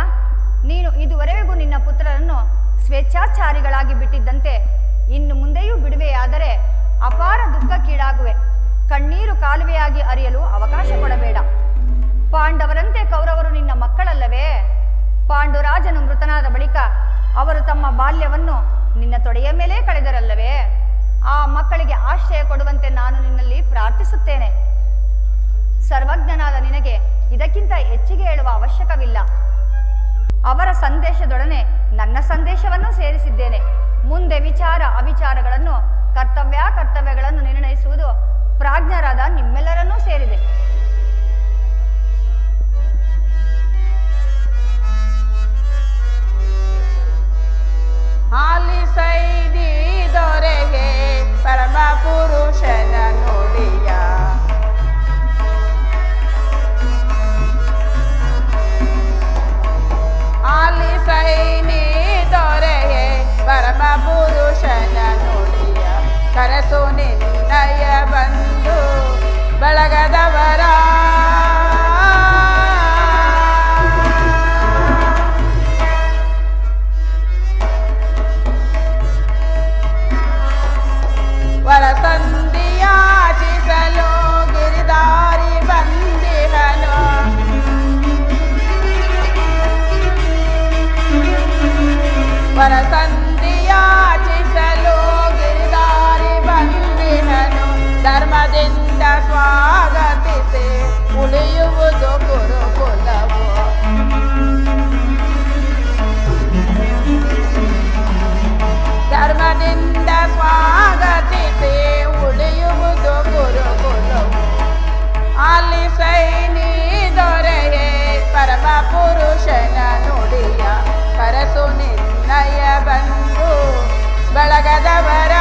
ನೀನು ಇದುವರೆಗೂ ನಿನ್ನ ಪುತ್ರರನ್ನು ಸ್ವೇಚ್ಛಾಚಾರಿಗಳಾಗಿ ಬಿಟ್ಟಿದ್ದಂತೆ ಇನ್ನು ಮುಂದೆಯೂ ಬಿಡುವೆಯಾದರೆ ಅಪಾರ ದುಃಖಕ್ಕೀಡಾಗುವೆ. ಕಣ್ಣೀರು ಕಾಲುವೆಯಾಗಿ ಹರಿಯಲು ಅವಕಾಶ ಕೊಡಬೇಡ. ಪಾಂಡವರಂತೆ ಕೌರವರು ನಿನ್ನ ಮಕ್ಕಳಲ್ಲವೇ? ಪಾಂಡುರಾಜನು ಮೃತನಾದ ಬಳಿಕ ಅವರು ತಮ್ಮ ಬಾಲ್ಯವನ್ನು ನಿನ್ನ ತೊಡೆಯ ಮೇಲೆ ಕಳೆದರಲ್ಲವೇ? ಆ ಮಕ್ಕಳಿಗೆ ಆಶ್ರಯ ಕೊಡುವಂತೆ ನಾನು ನಿನ್ನಲ್ಲಿ ಪ್ರಾರ್ಥಿಸುತ್ತೇನೆ. ಸರ್ವಜ್ಞನಾದ ನಿನಗೆ ಇದಕ್ಕಿಂತ ಹೆಚ್ಚಿಗೆ ಹೇಳುವ ಅವಶ್ಯಕವಿಲ್ಲ. ಅವರ ಸಂದೇಶದೊಡನೆ ನನ್ನ ಸಂದೇಶವನ್ನು ಸೇರಿಸಿದ್ದೇನೆ. ಮುಂದೆ ವಿಚಾರ ಅವಿಚಾರಗಳನ್ನು ಕರ್ತವ್ಯಗಳನ್ನು ನಿರ್ಣಯಿಸುವುದು ಪ್ರಾಜ್ಞರಾದ ನಿಮ್ಮೆಲ್ಲರನ್ನೂ ಸೇರಿದೆ. ಆಲಿಸೈದಿ ದೊರೆಗೆ ಪರಮ ಪುರುಷನ ನುಡಿಯ, ಆಲಿಸೈನಿ ದೊರೆಗೆ ಪರಮ ಪುರುಷನ ನುಡಿಯ, ಕರೆಸು ನಿನ್ನಯ ಬಂದು ಬಳಗದವರ ವರಸಂಧಿಯಾಚಿಸಲು ಗಿರಿದಾರಿ ಬಂದಿಹನು, ವರಸಂಧಿಯಾಚಿಸಲು ಗಿರಿದಾರಿ ಬಂದಿಹನು. ಧರ್ಮದಿಂದ ಸ್ವಾಗತಿಸಿ ಉಳಿಯುವುದು ಗುರುಕುಲವು, ಧರ್ಮದಿಂದ ಸ್ವಾಗತಿಸಿ ಉಳಿಯುವುದು ಗುರುಕುಲವು. ಆಲಿಸೈನಿ ದೊರೆಯೇ ಪರಮ ಪುರುಷನ ನುಡಿಯ, ಕರೆಸು ನಿನ್ನಯ ಬಂದು ಬಳಗದವರ.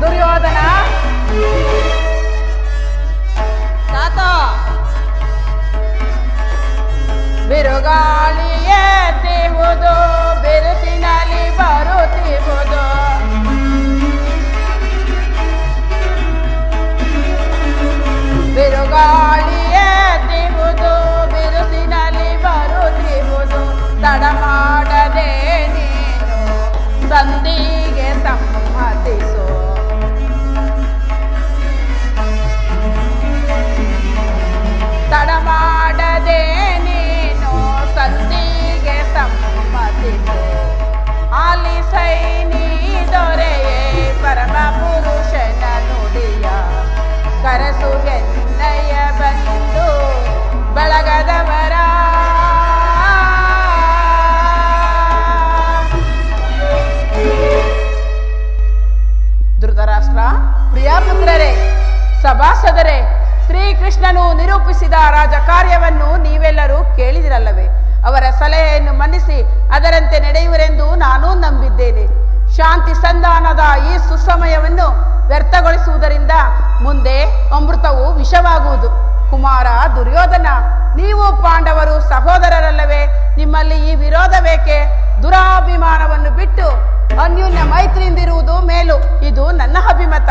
ದುರ್ಯೋಧನ ತಾತ ಬಿರುಗಾಳಿ ಎದ್ದಿಹುದು, ಬಿರುಸಿನಲ್ಲಿ ಬರುತ್ತಿಹುದು, ಬಿರುಗಾಳಿ ಎದ್ದಿಹುದು, ಬಿರುಸಿನಲ್ಲಿ ಬರುತ್ತಿಹುದು. ತಡ ಮಾಡದೆ ನೀನು ಸಂಧಿಗೆ ಸಮ್ಮತಿಸು, ತಡ ಮಾಡದೆ ನೀನು ಸಂಧಿಗೆ ಸಮ್ಮತಿಸು. ಆಲಿಸೈನಿ ದೊರೆಯೇ ಪರಮ ಪುರುಷನ ನುಡಿಯ, ಕರೆಸು ಎನ್ನಯ ಬಂದು ಬಳಗದವರ. ಧೃತರಾಷ್ಟ್ರ, ಪ್ರಿಯಪುತ್ರರೇ, ಸಭಾಸದರೇ, ಶ್ರೀಕೃಷ್ಣನು ನಿರೂಪಿಸಿದ ರಾಜಕಾರ್ಯವನ್ನು ನೀವೆಲ್ಲರೂ ಕೇಳಿದಿರಲ್ಲವೇ? ಅವರ ಸಲಹೆಯನ್ನು ಮನ್ನಿಸಿ ಅದರಂತೆ ನಡೆಯುವರೆಂದು ನಾನು ನಂಬಿದ್ದೇನೆ. ಶಾಂತಿ ಸಂಧಾನದ ಈ ಸುಸಮಯವನ್ನು ವ್ಯರ್ಥಗೊಳಿಸುವುದರಿಂದ ಮುಂದೆ ಅಮೃತವು ವಿಷವಾಗುವುದು. ಕುಮಾರ ದುರ್ಯೋಧನ, ನೀವು ಪಾಂಡವರು ಸಹೋದರರಲ್ಲವೇ? ನಿಮ್ಮಲ್ಲಿ ಈ ವಿರೋಧ ಬೇಕೆ? ದುರಾಭಿಮಾನವನ್ನು ಬಿಟ್ಟು ಅನ್ಯೋನ್ಯ ಮೈತ್ರಿಯಿಂದಿರುವುದು ಮೇಲು. ಇದು ನನ್ನ ಅಭಿಮತ.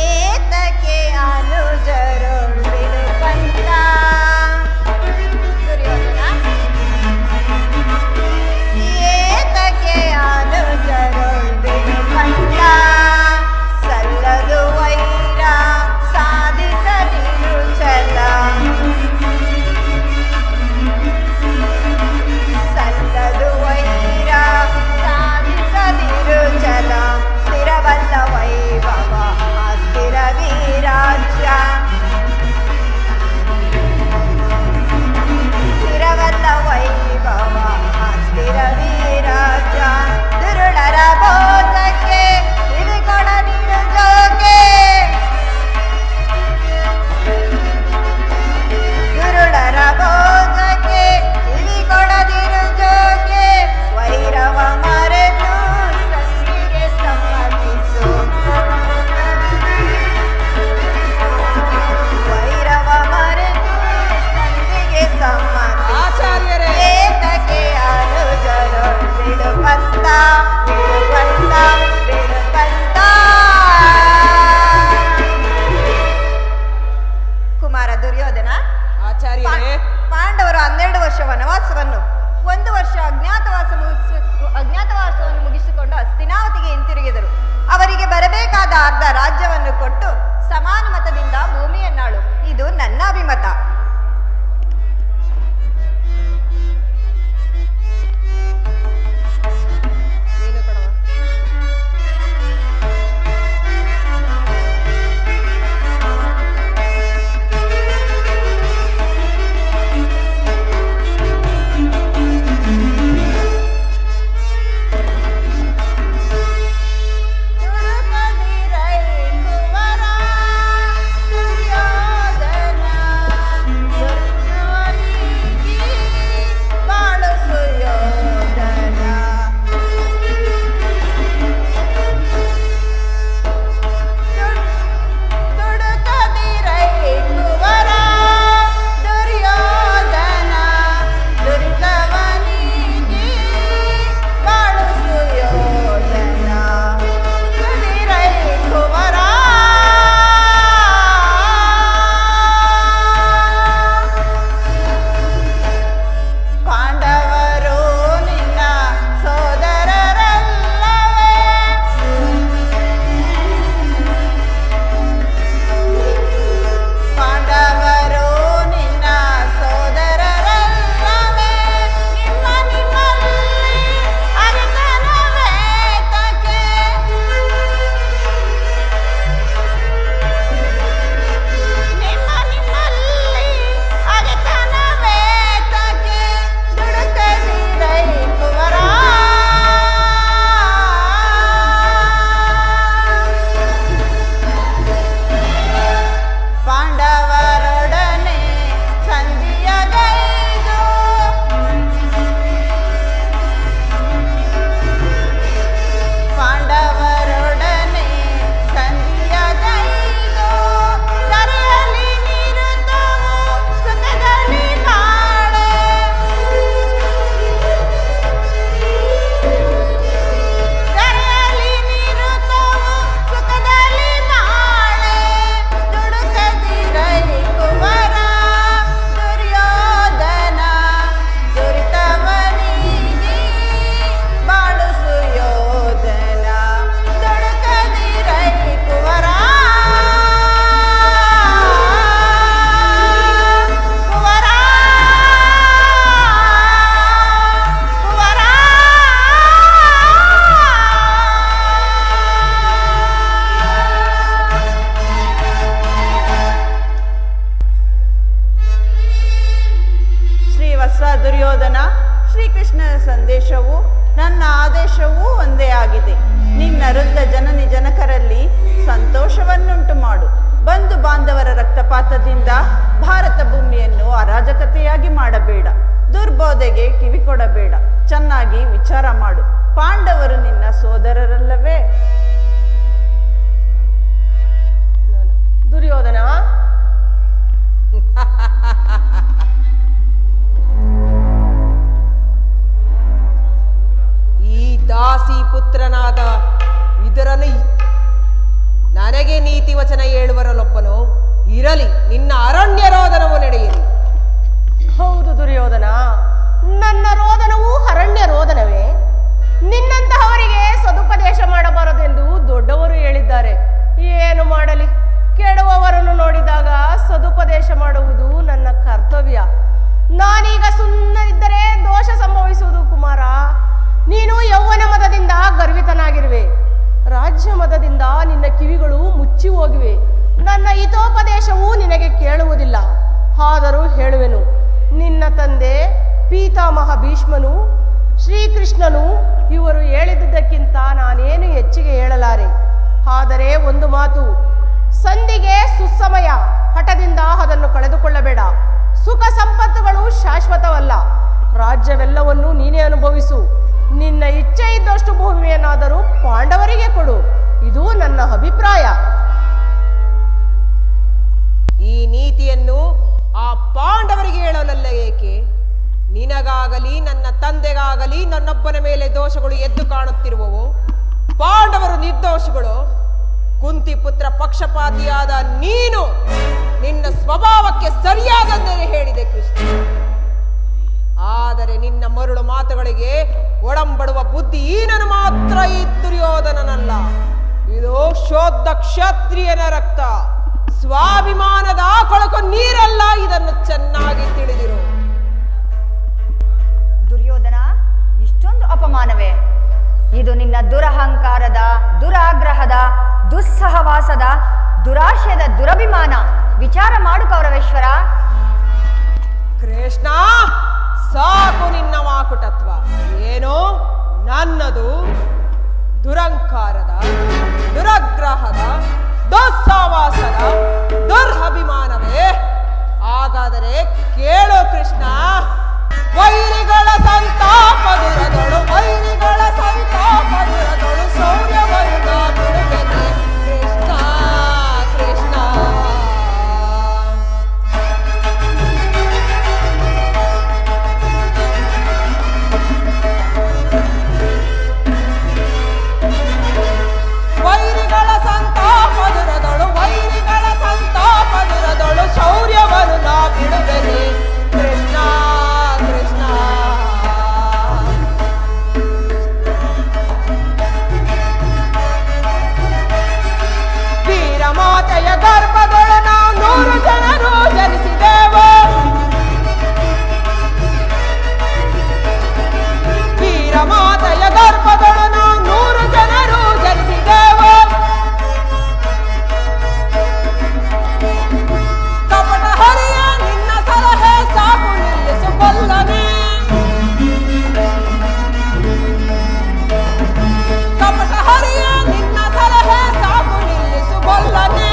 ಏತಕ್ಕೆ ಅನುಜರೊಳ್ಳಿರು ಕಂಡ ದುರ್ಯೋಧನ, ಏತಕ್ಕೆ ಅನುಜರೊಳ್ಳಿರು ಕಂಡ, ಸಲ್ಲದು ವೈರ ಸಾಧಿಸದಿರು ಛಲ, ಸರಿಯಾದ ಅರ್ಧ ರಾಜ್ಯವನ್ನು ಕೊಟ್ಟು ಸಮಾನುಮತದಿಂದ ಭೂಮಿಯನ್ನಾಳು. ಇದು ನನ್ನ ಅಭಿಮತ. ದುರ್ಯೋಧನ, ಶ್ರೀಕೃಷ್ಣನ ಸಂದೇಶವು ನನ್ನ ಆದೇಶವೂ ಒಂದೇ ಆಗಿದೆ. ನಿನ್ನ ವೃದ್ಧ ಜನನಿ ಜನಕರಲ್ಲಿ ಸಂತೋಷವನ್ನುಂಟು ಮಾಡು. ಬಂಧು ಬಾಂಧವರ ರಕ್ತಪಾತದಿಂದ ಭಾರತ ಭೂಮಿಯನ್ನು ಅರಾಜಕತೆಯಾಗಿ ಮಾಡಬೇಡ. ದುರ್ಬೋಧೆಗೆ ಕಿವಿ ಕೊಡಬೇಡ. ಚೆನ್ನಾಗಿ ವಿಚಾರ ಮಾಡು. ಪಾಂಡವರು ನಿನ್ನ ಸೋದರರಲ್ಲವೇ? ದುರ್ಯೋಧನ, ಈ ದಾಸಿ ಪುತ್ರನಾದ ಇದರನ್ನು ನನಗೆ ನೀತಿ ವಚನ ಹೇಳುವರಲ್ಲೊಬ್ಬನು ಇರಲಿ, ನಿನ್ನ ಅರಣ್ಯ ರೋದನವು ನಡೆಯಲಿ. ಹೌದು ದುರ್ಯೋಧನ, ನನ್ನ ರೋದನವು ಅರಣ್ಯ ರೋದನವೇ. ನಿನ್ನಂತಹವರಿಗೆ ಸದುಪದೇಶ ಮಾಡಬಾರದೆಂದು ದೊಡ್ಡವರು ಹೇಳಿದ್ದಾರೆ. ಏನು ಮಾಡಲಿ, ಕೆಡುವವರನ್ನು ನೋಡಿದಾಗ ಸದುಪದೇಶ ಮಾಡುವುದು ನನ್ನ ಕರ್ತವ್ಯ. ನಾನೀಗ ಸುಮ್ಮನಿದ್ದರೆ ದೋಷ ಸಂಭವಿಸುವುದು. ಕುಮಾರ, ನೀನು ಯೌವನ ಮದದಿಂದ ಗರ್ವಿತನಾಗಿರುವೆ. ರಾಜ್ಯ ಮದದಿಂದ ನಿನ್ನ ಕಿವಿಗಳು ಮುಚ್ಚಿ ಹೋಗಿವೆ. ನನ್ನ ಹಿತೋಪದೇಶವೂ ನಿನಗೆ ಕೇಳುವುದಿಲ್ಲ. ಆದರೂ ಹೇಳುವೆನು. ನಿನ್ನ ತಂದೆ ಪೀತಾಮಹ ಭೀಷ್ಮನು, ಶ್ರೀಕೃಷ್ಣನು ಇವರು ಹೇಳಿದ್ದಕ್ಕಿಂತ ನಾನೇನು ಹೆಚ್ಚಿಗೆ ಹೇಳಲಾರೆ. ಆದರೆ ಒಂದು ಮಾತು, ಸಂಧಿಗೆ ಸುಸಮಯ. ಹಠದಿಂದ ಅದನ್ನು ಕಳೆದುಕೊಳ್ಳಬೇಡ. ಸುಖ ಸಂಪತ್ತುಗಳು ಶಾಶ್ವತವಲ್ಲ. ರಾಜ್ಯವೆಲ್ಲವನ್ನೂ ನೀನೇ ಅನುಭವಿಸು. ನಿನ್ನ ಇಚ್ಛೆ ಇದ್ದಷ್ಟು ಭೂಮಿಯನ್ನಾದರೂ ಪಾಂಡವರಿಗೆ ಕೊಡು. ಇದು ನನ್ನ ಅಭಿಪ್ರಾಯ. ಈ ನೀತಿಯನ್ನು ಆ ಪಾಂಡವರಿಗೆ ಹೇಳಲಲ್ಲ ಏಕೆ? ನಿನಗಾಗಲಿ ನನ್ನ ತಂದೆಗಾಗಲಿ ನನ್ನೊಬ್ಬನ ಮೇಲೆ ದೋಷಗಳು ಎದ್ದು ಕಾಣುತ್ತಿರುವವು. ಪಾಂಡವರು ನಿರ್ದೋಷಗಳು. ಕುಂತಿ ಪುತ್ರ ಪಕ್ಷಪಾತಿಯಾದ ನೀನು ನಿನ್ನ ಸ್ವಭಾವಕ್ಕೆ ಸರಿಯಾದಂತೆ ಹೇಳಿದೆ ಕೃಷ್ಣ. ಆದರೆ ನಿನ್ನ ಮರುಳು ಮಾತುಗಳಿಗೆ ಒಡಂಬಡುವ ಬುದ್ಧಿ ಈನನು ಮಾತ್ರ ಈ ದುರ್ಯೋಧನನಲ್ಲ. ಇದು ಶುದ್ಧ ಕ್ಷತ್ರಿಯನ ರಕ್ತ, ಸ್ವಾಭಿಮಾನದ ಕೊಳಕು ನೀರಲ್ಲ, ಇದನ್ನು ಚೆನ್ನಾಗಿ ತಿಳಿದಿರು. ದುರ್ಯೋಧನ, ಇಷ್ಟೊಂದು ಅಪಮಾನವೇ? ಇದು ನಿನ್ನ ದುರಹಂಕಾರದ, ದುರಾಗ್ರಹದ, ದುಸ್ಸಹವಾಸದ, ದುರಾಶಯದ ದುರಭಿಮಾನ. ವಿಚಾರ ಮಾಡು ಕೌರವೇಶ್ವರ. ಕೃಷ್ಣ, ಸಾಕು ನಿನ್ನ ವಾಕುಟತ್ವ. ಏನು ನನ್ನದು ದುರಂಕಾರದ, ದುರಗ್ರಹದ, ದುಸ್ಸಾವಾಸದ, ದುರಭಿಮಾನವೇ? ಹಾಗಾದರೆ ಕೇಳು ಕೃಷ್ಣ. ವೈರಿಗಳ ಸಂತಾಪದುರದೊಳು, ವೈರಿಗಳ ಸಂತಾಪದುರದೊಳು ಶೌರ್ಯವರುಣ ಬಿಡುವೆನೆ ಕೃಷ್ಣ, ಕೃಷ್ಣ. ವೈರಿಗಳ ಸಂತಾಪದುರದೊಳು, ವೈರಿಗಳ ಸಂತಾಪದುರದೊಳು ಶೌರ್ಯವನ್ನು ನಾ ಬಿಡುವೆನೆ ಕೃಷ್ಣ, ಕೃಷ್ಣ. ವೀರಮಾತೆಯ ಗರ್ಭದೊಳು ನಾವು 100 ಜನರು ಜನಿಸಿದೆವು. ವೀರಮಾತೆಯ ಗರ್ಭದೊಳು ನಾವು 100 ಜನರು ಜನಿಸಿದೆವು. ಕಪಟ ಹರಿಯ ನಿನ್ನ ಸಲಹೆ ಸಾಕು ನಿಲ್ಲಿಸು ಕೊಲ್ಲನೆ. ಕಪಟ ಹರಿಯ ನಿನ್ನ ಸಲಹೆ ಸಾಕು ನಿಲ್ಲಿಸು ಕೊಲ್ಲನೆ.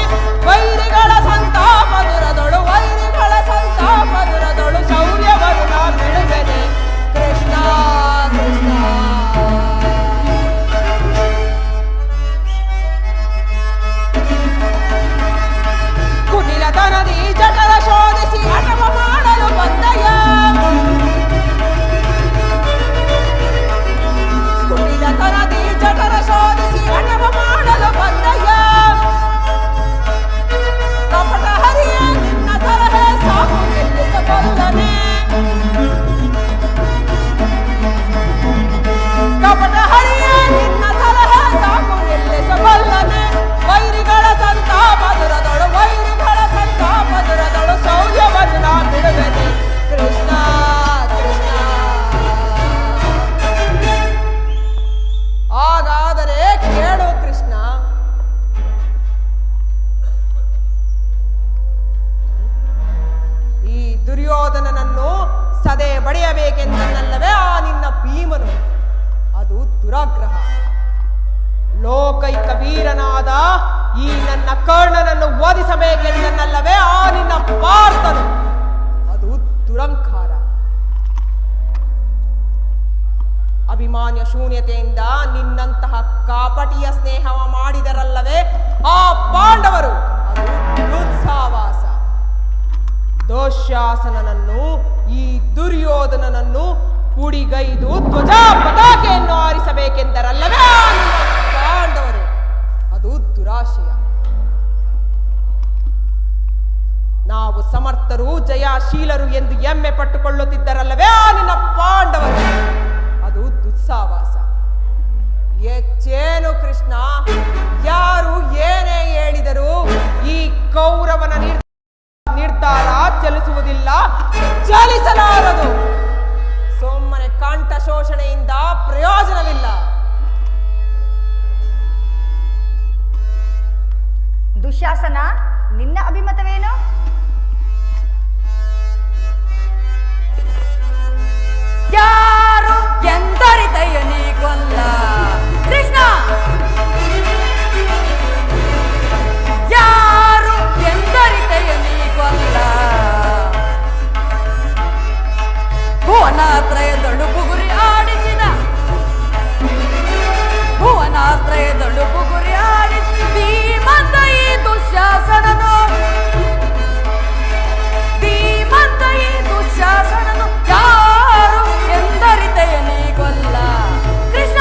ವೈರಿಗಳ ಸಂತಾಪದುರದೊಳು, ವೈರಿಗಳ ಸಂತಾಪದುರದೊಳು ಶೌರ್ಯವನ್ನು ನಾ ಬಿಡುವೆನೆ ಕೃಷ್ಣ, ಕೃಷ್ಣ. ಕುಟಿಲತನದಿ ಜಠರ ಶೋಧಿಸಿ ಹಠವ ಮಾಡಲು ಬಂದಯ್ಯ. ಕುಟಿಲತನದಿ ಜಠರ ಶೋಧಿಸಿ ಹಠವ ಮಾಡಲು ಬಂದಯ್ಯ. ಕಪಟ ಹರಿಯ ನಿನ್ನ ಸಲಹೆ ಸಾಕು ನಿಲ್ಲಿಸು ಕೊಲ್ಲನೆ. ಕಪಟ ಹರಿಯ ನಿನ್ನ ಸಲಹೆ ಸಾಕು ನಿಲ್ಲಿಸು ಕೊಲ್ಲನೆ. ವೈರಿಗಳ ಸಂತಾಪದುರದೊಳು, ವೈರಿಗಳ ಸಂತಾಪದುರದೊಳು ಶೌರ್ಯವನ್ನು ನಾ ಬಿಡುವೆನೆ ಕೃಷ್ಣ, ಕೃಷ್ಣ. ಹಾಗಾದರೆ ಕೇಳು ಕೃಷ್ಣ. ಈ ದುರ್ಯೋಧನನನ್ನು ಸದೆ ಬಡಿಯಬೇಕೆಂದಲ್ಲವೇ ಆ ನಿನ್ನ ಭೀಮನು? ಅದು ದುರಾಗ್ರಹ. ಲೋಕೈಕ ವೀರನಾದ ಈ ನನ್ನ ಕರ್ಣನನ್ನು ವಧಿಸಬೇಕೆಂದಲ್ಲವೇ ಆ ನಿನ್ನ ಪಾರ್ಥನು? ಅದು ದುರಂಕಾರ. ಅಭಿಮಾನ್ಯ ಶೂನ್ಯತೆಯಿಂದ ನಿನ್ನಂತಹ ಕಾಪಟಿಯ ಸ್ನೇಹವ ಮಾಡಿದರಲ್ಲವೇ ಆ ಪಾಂಡವರು? ಅದು ದುಸ್ಸಾವಾಸ. ದುಶ್ಯಾಸನನನ್ನು, ಈ ದುರ್ಯೋಧನನನ್ನು ಕುಡಿಗೈದು ಧ್ವಜಾ ಪತಾಕೆಯನ್ನು ಆರಿಸಬೇಕೆಂದರಲ್ಲವೇ ಆ ನಿನ್ನ ಪಾಂಡವರು? ಅದು ದುರಾಶಯ. ನಾವು ಸಮರ್ಥರು, ಜಯಶೀಲರು ಎಂದು ಹೆಮ್ಮೆ ಪಟ್ಟುಕೊಳ್ಳುತ್ತಿದ್ದರಲ್ಲವೇ ಆ ನಿನ್ನ ಪಾಂಡವರು? ಅದು ದುಸ್ಸಾವಾಸ. ಹೆಚ್ಚೇನು ಕೃಷ್ಣ, ಯಾರು ಏನೇ ಹೇಳಿದರೂ ಈ ಕೌರವನ ನಿರ್ಧಾರ ಚಲಿಸುವುದಿಲ್ಲ, ಚಲಿಸಲಾರದು. ಸುಮ್ಮನೆ ಕಂಠ ಶೋಷಣೆಯಿಂದ ಪ್ರಯೋಜನವಿಲ್ಲ. ದುಶ್ಯಾಸನ, ನಿನ್ನ ಅಭಿಮತವೇನು? ಯಾರು ಎಂದರಿತಯ್ಯ ನೀ ಕೊಲ್ಲ ಕೃಷ್ಣ. ಯಾರು ಎಂದರಿತಯ್ಯ ನೀ ಕೊಲ್ಲ. ಭುವನಾತ್ರಯದೊಳು ಬುಗುರಿ ಆಡಿಸಿದ, ಭುವನಾತ್ರಯದೊಳು ಬುಗುರಿ ಆಡಿಸಿ ಧೀಮಂತ ಈ ದುಶ್ಯಾಸನನು, ಧೀಮಂತ ಈ ದುಶ್ಯಾಸನನು ಯಾರು ಎಂದರಿತಯ್ಯ ನೀ ಕೊಲ್ಲ ಕೃಷ್ಣ.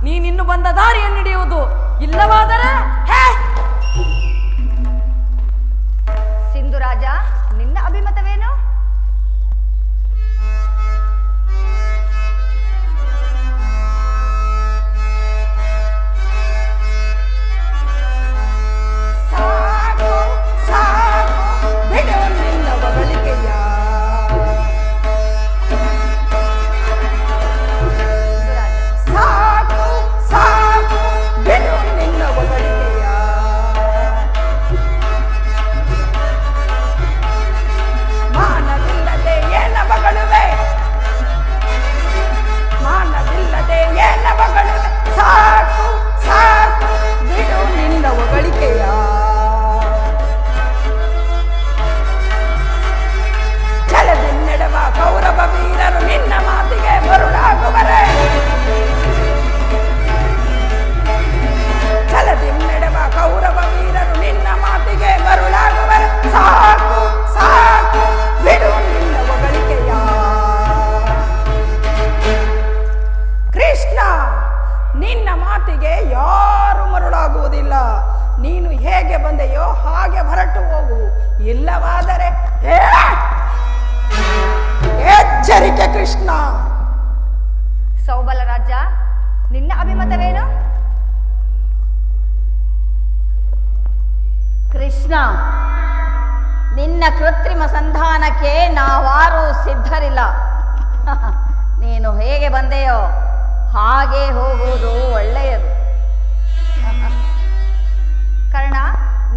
ನೀನಿನ್ನು ಬಂದ ದಾರಿಯನ್ನು ಹಿಡಿಯುವುದು. ಇಲ್ಲವಾದರೆ ಸಿಂಧುರಾಜ, ನಿನ್ನ ಅಭಿಮತವೇನು? ಸಾಕು ಸಾಕು ಬಿಡು ನಿನ್ನ ಹೊಗಳಿಕೆಯ. ಸಾಕು ಸಾಕು ಬಿಡು ನಿನ್ನ ಹೊಗಳಿಕೆಯ. ಮಾನವಿಲ್ಲದೆ ಏನ ಮಗಳುವೆ, ಮಾನವಿಲ್ಲದೆ ಏನ ಮಗಳುವೆ. ಸಾಕು ಸಾಕು ಬಿಡು ನಿನ್ನ ಹೊಗಳಿಕೆಯ. ಛಲದಿನ್ನೆಡುವ ಕೌರವ ವೀರರು ನಿನ್ನ ಮಾತಿಗೆ ಮರುಳಾಗುವರೆ. ಛಲದಿನ್ನೆಡುವ ಕೌರವ ವೀರರು ನಿನ್ನ ಮಾತಿಗೆ ಮರುಳಾಗುವರೆ. ಸಾಕು ಸಾಕು ಬಿಡು ನಿನ್ನ ಹೊಗಳಿಕೆಯ. ಕೃಷ್ಣ, ನಿನ್ನ ಮಾತಿಗೆ ಯಾರು ಮರುಳಾಗುವುದಿಲ್ಲ. ನೀನು ಹೇಗೆ ಬಂದೆಯೋ ಹಾಗೆ ಹೊರಟು ಹೋಗು. ಇಲ್ಲವಾದರೆ ಎಚ್ಚರಿಕೆ ಕೃಷ್ಣ. ಸೌಬಲ ರಾಜ, ನಿನ್ನ ಅಭಿಮತವೇನು? ಕೃಷ್ಣ, ನಿನ್ನ ಕೃತ್ರಿಮ ಸಂಧಾನಕ್ಕೆ ನಾವಾರೂ ಸಿದ್ಧರಿಲ್ಲ. ನೀನು ಹೇಗೆ ಬಂದೆಯೋ ಹಾಗೆ ಹೋಗುವುದು ಒಳ್ಳೆಯದು. ಕರ್ಣ,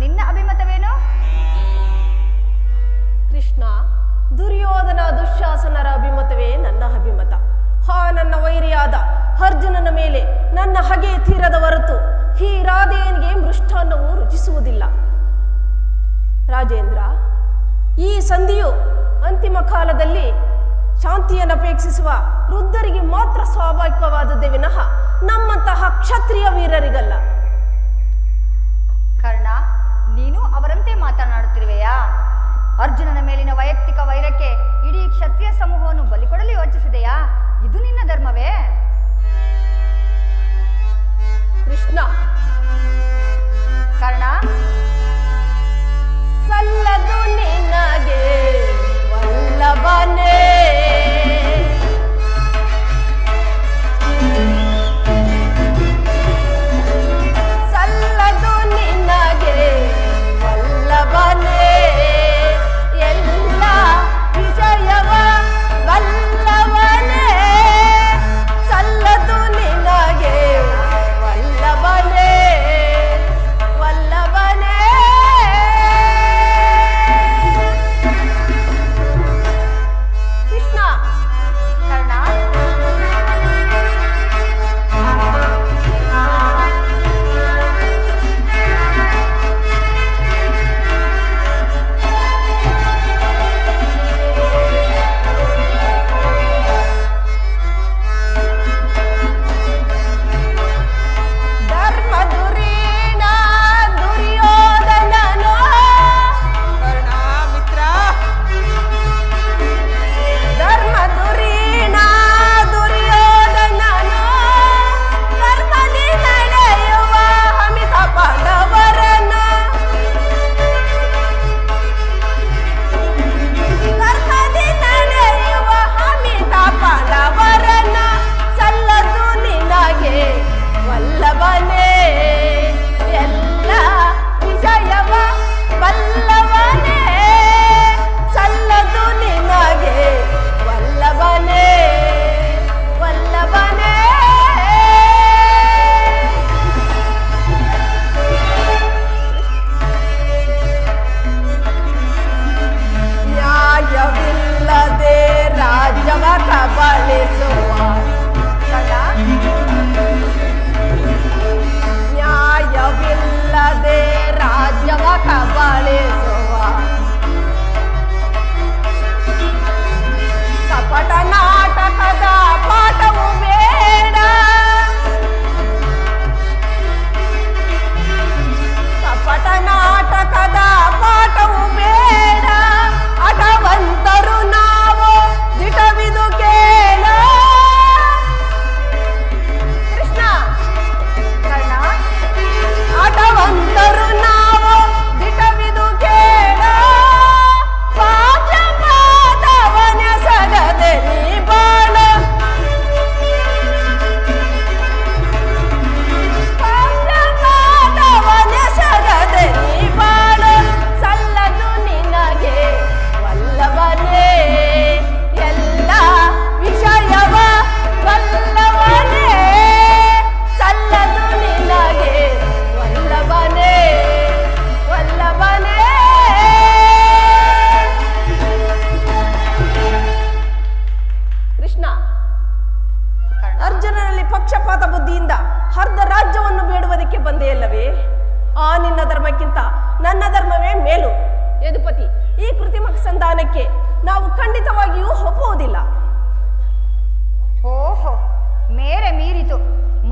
ನಿನ್ನ ಅಭಿಮತವೇನು? ಕೃಷ್ಣ, ದುರ್ಯೋಧನ ದುಶ್ಯಾಸನರ ಅಭಿಮತವೇ ನನ್ನ ಅಭಿಮತ. ನನ್ನ ವೈರಿಯಾದ ಅರ್ಜುನನ ಮೇಲೆ ನನ್ನ ಹಗೆ ತೀರದ ಹೊರತು ಈ ರಾಧೆಯನಿಗೆ ಮೃಷ್ಟಾನ್ನವು ರುಚಿಸುವುದಿಲ್ಲ. ರಾಜೇಂದ್ರ, ಈ ಸಂಧಿಯು ಅಂತಿಮ ಕಾಲದಲ್ಲಿ ಶಾಂತಿಯನ್ನಪೇಕ್ಷಿಸುವ ವೃದ್ಧರಿಗೆ ಮಾತ್ರ ಸ್ವಾಭಾವಿಕವಾದದ್ದೇ ವಿನಃ ನಮ್ಮಂತಹ ಕ್ಷತ್ರಿಯ ವೀರರಿಗಲ್ಲ. ಕರ್ಣ, ನೀನು ಅವರಂತೆ ಮಾತನಾಡುತ್ತಿರುವೆಯಾ? ಅರ್ಜುನನ ಮೇಲಿನ ವೈಯಕ್ತಿಕ ವೈರಕ್ಕೆ ಇಡೀ ಕ್ಷತ್ರಿಯ ಸಮೂಹವನ್ನು ಬಲಿಕೊಡಲು ಯೋಚಿಸಿದೆಯಾ? ಇದು ನಿನ್ನ ಧರ್ಮವೇ? ಕೃಷ್ಣ, ಕರ್ಣ, ಸಲ್ಲದು ನಿನಗೆ ವಲ್ಲಭನೇ.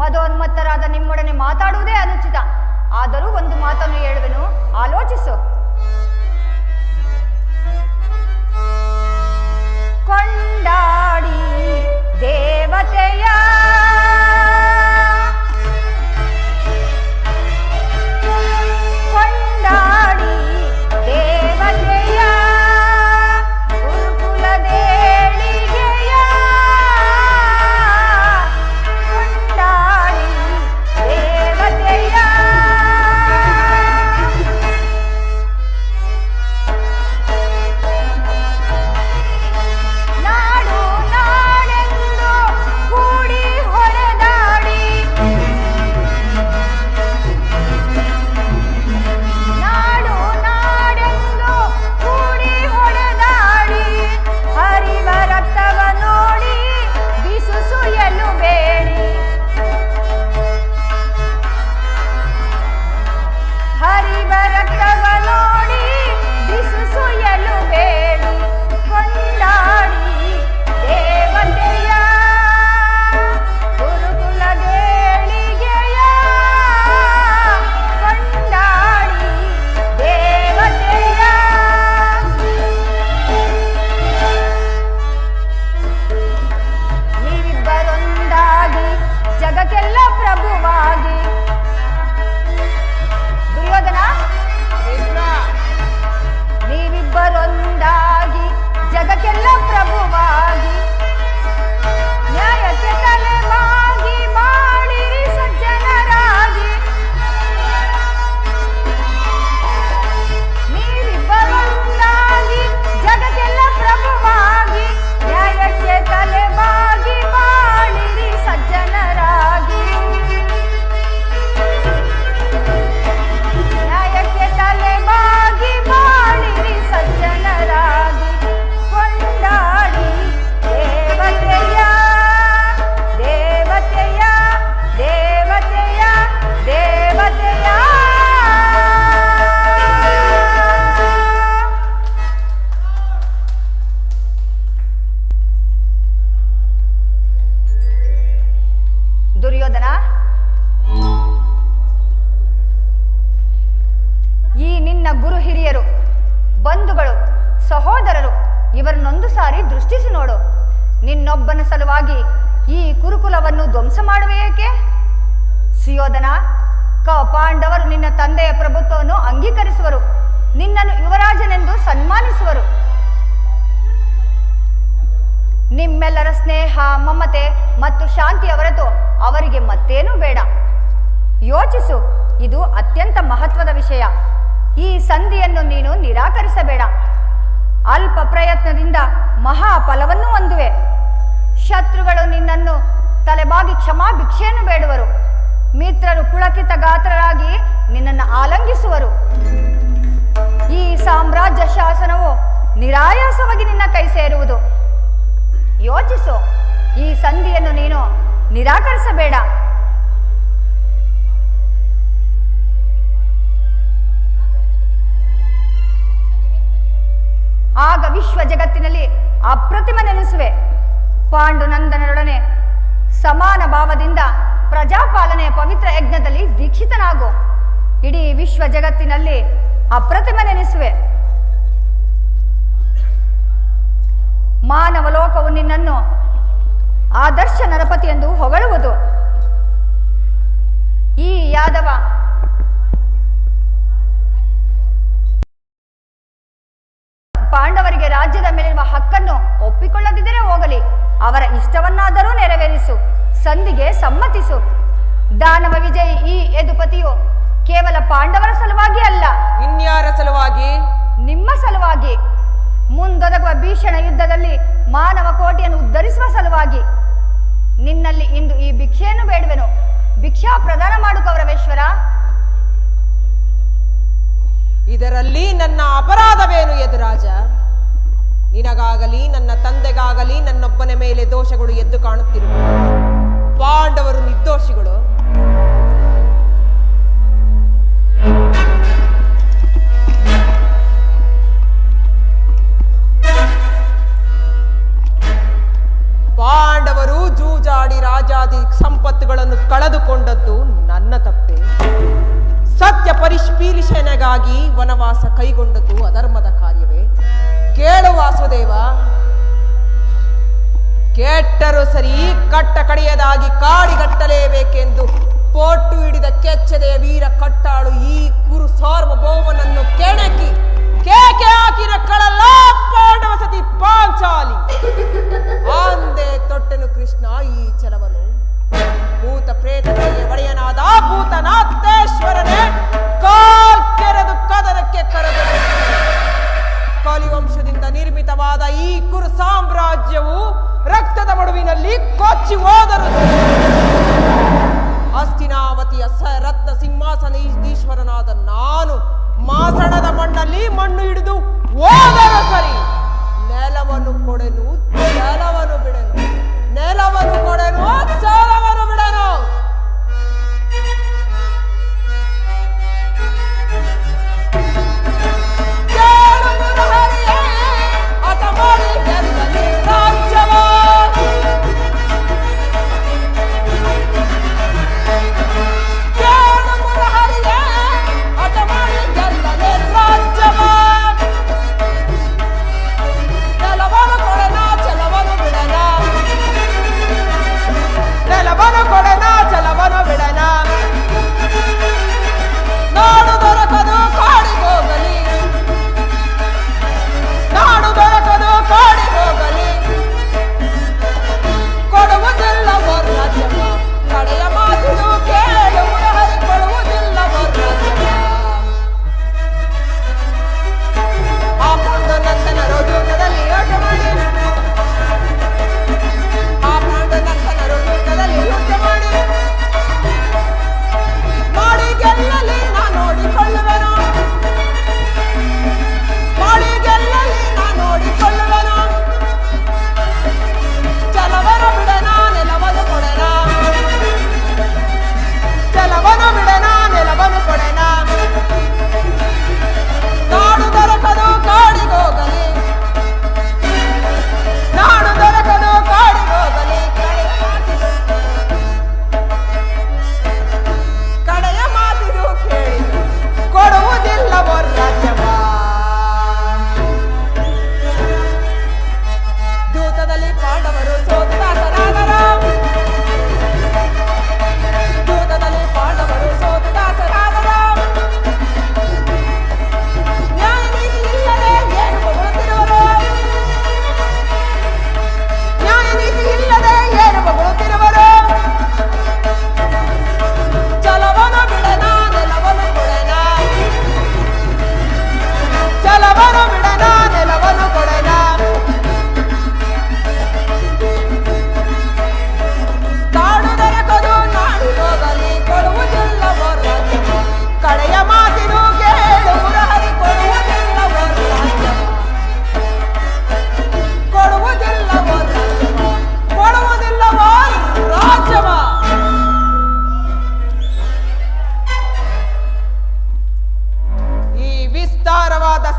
ಮದೋನ್ಮತ್ತರಾದ ನಿಮ್ಮೊಡನೆ ಮಾತಾಡುವುದೇ ಅನುಚಿತ. ಆದರೂ ಒಂದು ಮಾತನ್ನು ಹೇಳುವೆನು, ಆಲೋಚಿಸು. ಕೊಂಡಾಡಿ ದೇವತೆಯ ಕೊಂಡಾಡಿ ದೇವತೆಯ ಗುರುಕುಲದೇಳಿಗೆಯ ಕೊಂಡಾಡಿ ದೇವತೆಯ ನಾಡು ನಾಡೆಂದು ಕೂಡಿ ಹೊಡೆದಾಡಿ ನಾಡು ನಾಡೆಂದು ಕೂಡಿ ಹೊಡೆದಾಡಿ ಹರಿವ ರಕ್ತವ ನೋಡಿ ಬಿಸುಸುಯಲು ಬೇಡಿ ಹರಿವ ರಕ್ತವ ನೋಡಿ ಬಿಸುಸುಯಲು ಬೇಡಿ ಕೊಂಡಾಡಿ ದೇವತೆಯ ಗುರುಕುಲದೇಳಿಗೆಯ ಕೊಂಡಾಡಿ ದೇವತೆಯ ನೀವಿಬ್ಬರೊಂದಾಗಿ ಜಗಕ್ಕೆಲ್ಲ ಪ್ರಭುವಾಗಿ ದುರ್ಯೋಧನ ನೀವಿಬ್ಬರೊಂದಾಗಿ ಜಗಕ್ಕೆಲ್ಲ ಪ್ರಭುವಾಗಿ ನ್ಯಾಯಕ್ಕೆ ತಲೆಬಾಗಿ ಬಾಳಿರಿ ಸಜ್ಜನರಾಗಿ ನೀವಿಬ್ಬರೊಂದಾಗಿ ಜಗಕ್ಕೆಲ್ಲ ಪ್ರಭುವಾಗಿ ನ್ಯಾಯಕ್ಕೆ ತಲೆಬಾಗಿ ಬಾಳಿರಿ ಸಜ್ಜನರಾಗಿ ನ್ಯಾಯಕ್ಕೆ ತಲೆಬಾಗಿ ಬಾಳಿರಿ ಸಜ್ಜನರಾಗಿ ಕೊಂಡಾಡಿ ದೇವತೆಯ ದೇವತೆಯ ದೇವತೆಯ ದೇವತೆಯ ದುರ್ಯೋಧನ, ಈ ನಿನ್ನ ಗುರು ಹಿರಿಯರು, ಬಂಧುಗಳು, ಸಹೋದರರು ಇವರನ್ನೊಂದು ಸಾರಿ ದೃಷ್ಟಿಸಿ ನೋಡು. ನಿನ್ನೊಬ್ಬನ ಸಲುವಾಗಿ ಈ ಕುರುಕುಲವನ್ನು ಧ್ವಂಸ ಮಾಡುವೆಯೇಕೆ? ಸುಯೋಧನ, ಪಾಂಡವರು ನಿನ್ನ ತಂದೆಯ ಪ್ರಭುತ್ವವನ್ನು ಅಂಗೀಕರಿಸುವರು, ನಿನ್ನನ್ನು ಯುವರಾಜನೆಂದು ಸನ್ಮಾನಿಸುವರು. ನಿಮ್ಮೆಲ್ಲರ ಸ್ನೇಹ, ಮಮತೆ ಮತ್ತು ಶಾಂತಿಯ ಹೊರತು ಅವರಿಗೆ ಮತ್ತೇನೂ ಬೇಡ. ಯೋಚಿಸು, ಇದು ಅತ್ಯಂತ ಮಹತ್ವದ ವಿಷಯ. ಈ ಸಂಧಿಯನ್ನು ನೀನು ನಿರಾಕರಿಸಬೇಡ. ಅಲ್ಪ ಪ್ರಯತ್ನದಿಂದ ಮಹಾ ಫಲವನ್ನು ಹೊಂದುವೆ. ಶತ್ರುಗಳು ನಿನ್ನನ್ನು ತಲೆಬಾಗಿ ಕ್ಷಮಾ ಭಿಕ್ಷೆಯನ್ನು ಬೇಡುವರು. ಮಿತ್ರರು ಪುಳಕಿತ ಗಾತ್ರರಾಗಿ ನಿನ್ನನ್ನು ಆಲಂಗಿಸುವರು. ಈ ಸಾಮ್ರಾಜ್ಯ ಶಾಸನವು ನಿರಾಯಾಸವಾಗಿ ನಿನ್ನ ಕೈ ಸೇರುವುದು. ಯೋಚಿಸು, ಈ ಸಂಧಿಯನ್ನು ನೀನು ನಿರಾಕರಿಸಬೇಡ. ಆಗ ವಿಶ್ವ ಜಗತ್ತಿನಲ್ಲಿ ಅಪ್ರತಿಮನೆನಿಸುವೆ. ಪಾಂಡುನಂದನರೊಡನೆ ಸಮಾನ ಭಾವದಿಂದ ಪ್ರಜಾಪಾಲನೆಯ ಪವಿತ್ರ ಯಜ್ಞದಲ್ಲಿ ದೀಕ್ಷಿತನಾಗು. ಇಡೀ ವಿಶ್ವ ಜಗತ್ತಿನಲ್ಲಿ ಅಪ್ರತಿಮನೆನಿಸುವೆ. ಮಾನವ ಲೋಕವು ನಿನ್ನನ್ನು ಆದರ್ಶ ನರಪತಿ ಎಂದು ಹೊಗಳುವುದು. ಈ ಯಾದವ ಪಾಂಡವರಿಗೆ ರಾಜ್ಯದ ಮೇಲಿರುವ ಹಕ್ಕನ್ನು ಒಪ್ಪಿಕೊಳ್ಳದಿದ್ದರೆ ಹೋಗಲಿ, ಅವರ ಇಷ್ಟವನ್ನಾದರೂ ನೆರವೇರಿಸು. ಸಂಧಿಗೆ ಸಮ್ಮತಿಸು. ದಾನವ ವಿಜಯಿ ಈ ಯದುಪತಿಯು ಕೇವಲ ಪಾಂಡವರ ಸಲುವಾಗಿ ಅಲ್ಲ, ಇನ್ಯಾರ ಸಲುವಾಗಿ? ನಿಮ್ಮ ಸಲುವಾಗಿ. ಮುಂದೊದಗುವ ಭೀಷಣ ಯುದ್ಧದಲ್ಲಿ ಮಾನವ ಕೋಟಿಯನ್ನು ಉದ್ಧರಿಸುವ ಸಲುವಾಗಿ. ನಿನ್ನಲ್ಲಿ ಇಂದು ಈ ಭಿಕ್ಷೆಯನ್ನು ಬೇಡುವೆನು. ಭಿಕ್ಷಾ ಪ್ರದಾನ ಮಾಡು ಕೌರವೇಶ್ವರ. ಇದರಲ್ಲಿ ನನ್ನ ಅಪರಾಧವೇನು ಯದುರಾಜ? ನಿನಗಾಗಲಿ ನನ್ನ ತಂದೆಗಾಗಲಿ ನನ್ನೊಬ್ಬನ ಮೇಲೆ ದೋಷಗಳು ಎದ್ದು ಕಾಣುತ್ತಿರುವ. ಪಾಂಡವರು ನಿರ್ದೋಷಿಗಳು. ಪಾಂಡವರು ಜೂಜಾಡಿ ರಾಜಾದಿ ಸಂಪತ್ತುಗಳನ್ನು ಕಳೆದುಕೊಂಡದ್ದು ನನ್ನ ತಪ್ಪೆ. ಸತ್ಯ ಪರಿಶೀಲನೆಗಾಗಿ ವನವಾಸ ಕೈಗೊಂಡದ್ದು ಅಧರ್ಮದ ಕಾರ್ಯವೇ? ಕೇಳು ವಾಸುದೇವ, ಕೆಟ್ಟರು ಸರಿ ಕಟ್ಟ ಕಡೆಯದಾಗಿ ಕಾಡಿಗಟ್ಟಲೇಬೇಕೆಂದು ಪೋಟು ಹಿಡಿದ ಕೆಚ್ಚದೆಯ ವೀರ ಕಟ್ಟಾಳು ಈ ಕುರು ಸಾರ್ವಭೌಮನನ್ನು ಕೆಣಕಿ ಕೇಕೆ ಹಾಕಿನ ಕಳಲ್ಲ ಪಾಂಡವ ಸತಿ ಪಾಂಚಾಲಿ ಅಂದೇ ತೊಟ್ಟೆನು ಕೃಷ್ಣ ಈ ಛಲವನು. ಭೂತ ಪ್ರೇತಗಳಿಗೆ ಒಡೆಯನಾದ ಭೂತನಾಥೇಶ್ವರನೇ ಕೆರೆದು ಕದನಕ್ಕೆ ಕರೆದರು. ಕಲಿವಂಶದಿಂದ ನಿರ್ಮಿತವಾದ ಈ ಕುರು ಸಾಮ್ರಾಜ್ಯವು ರಕ್ತದ ಮಡುವಿನಲ್ಲಿ ಕೊಚ್ಚಿ ಹೋದರು. ಹಸ್ತಿನಾವತಿಯ ರತ್ನ ಸಿಂಹಾಸನೀಶ್ವರನಾದ ನಾನು ಮಾಸಣದ ಮಣ್ಣಲ್ಲಿ ಮಣ್ಣು ಹಿಡಿದು ಹೋದರು ಸರಿ. ನೆಲವನ್ನು ಕೊಡೆನು ಜಲವನ್ನು ಬಿಡೆನು, ನೆಲವನ್ನು ಕೊಡೆನು ಜಲವನ್ನು ಬಿಡೆನು.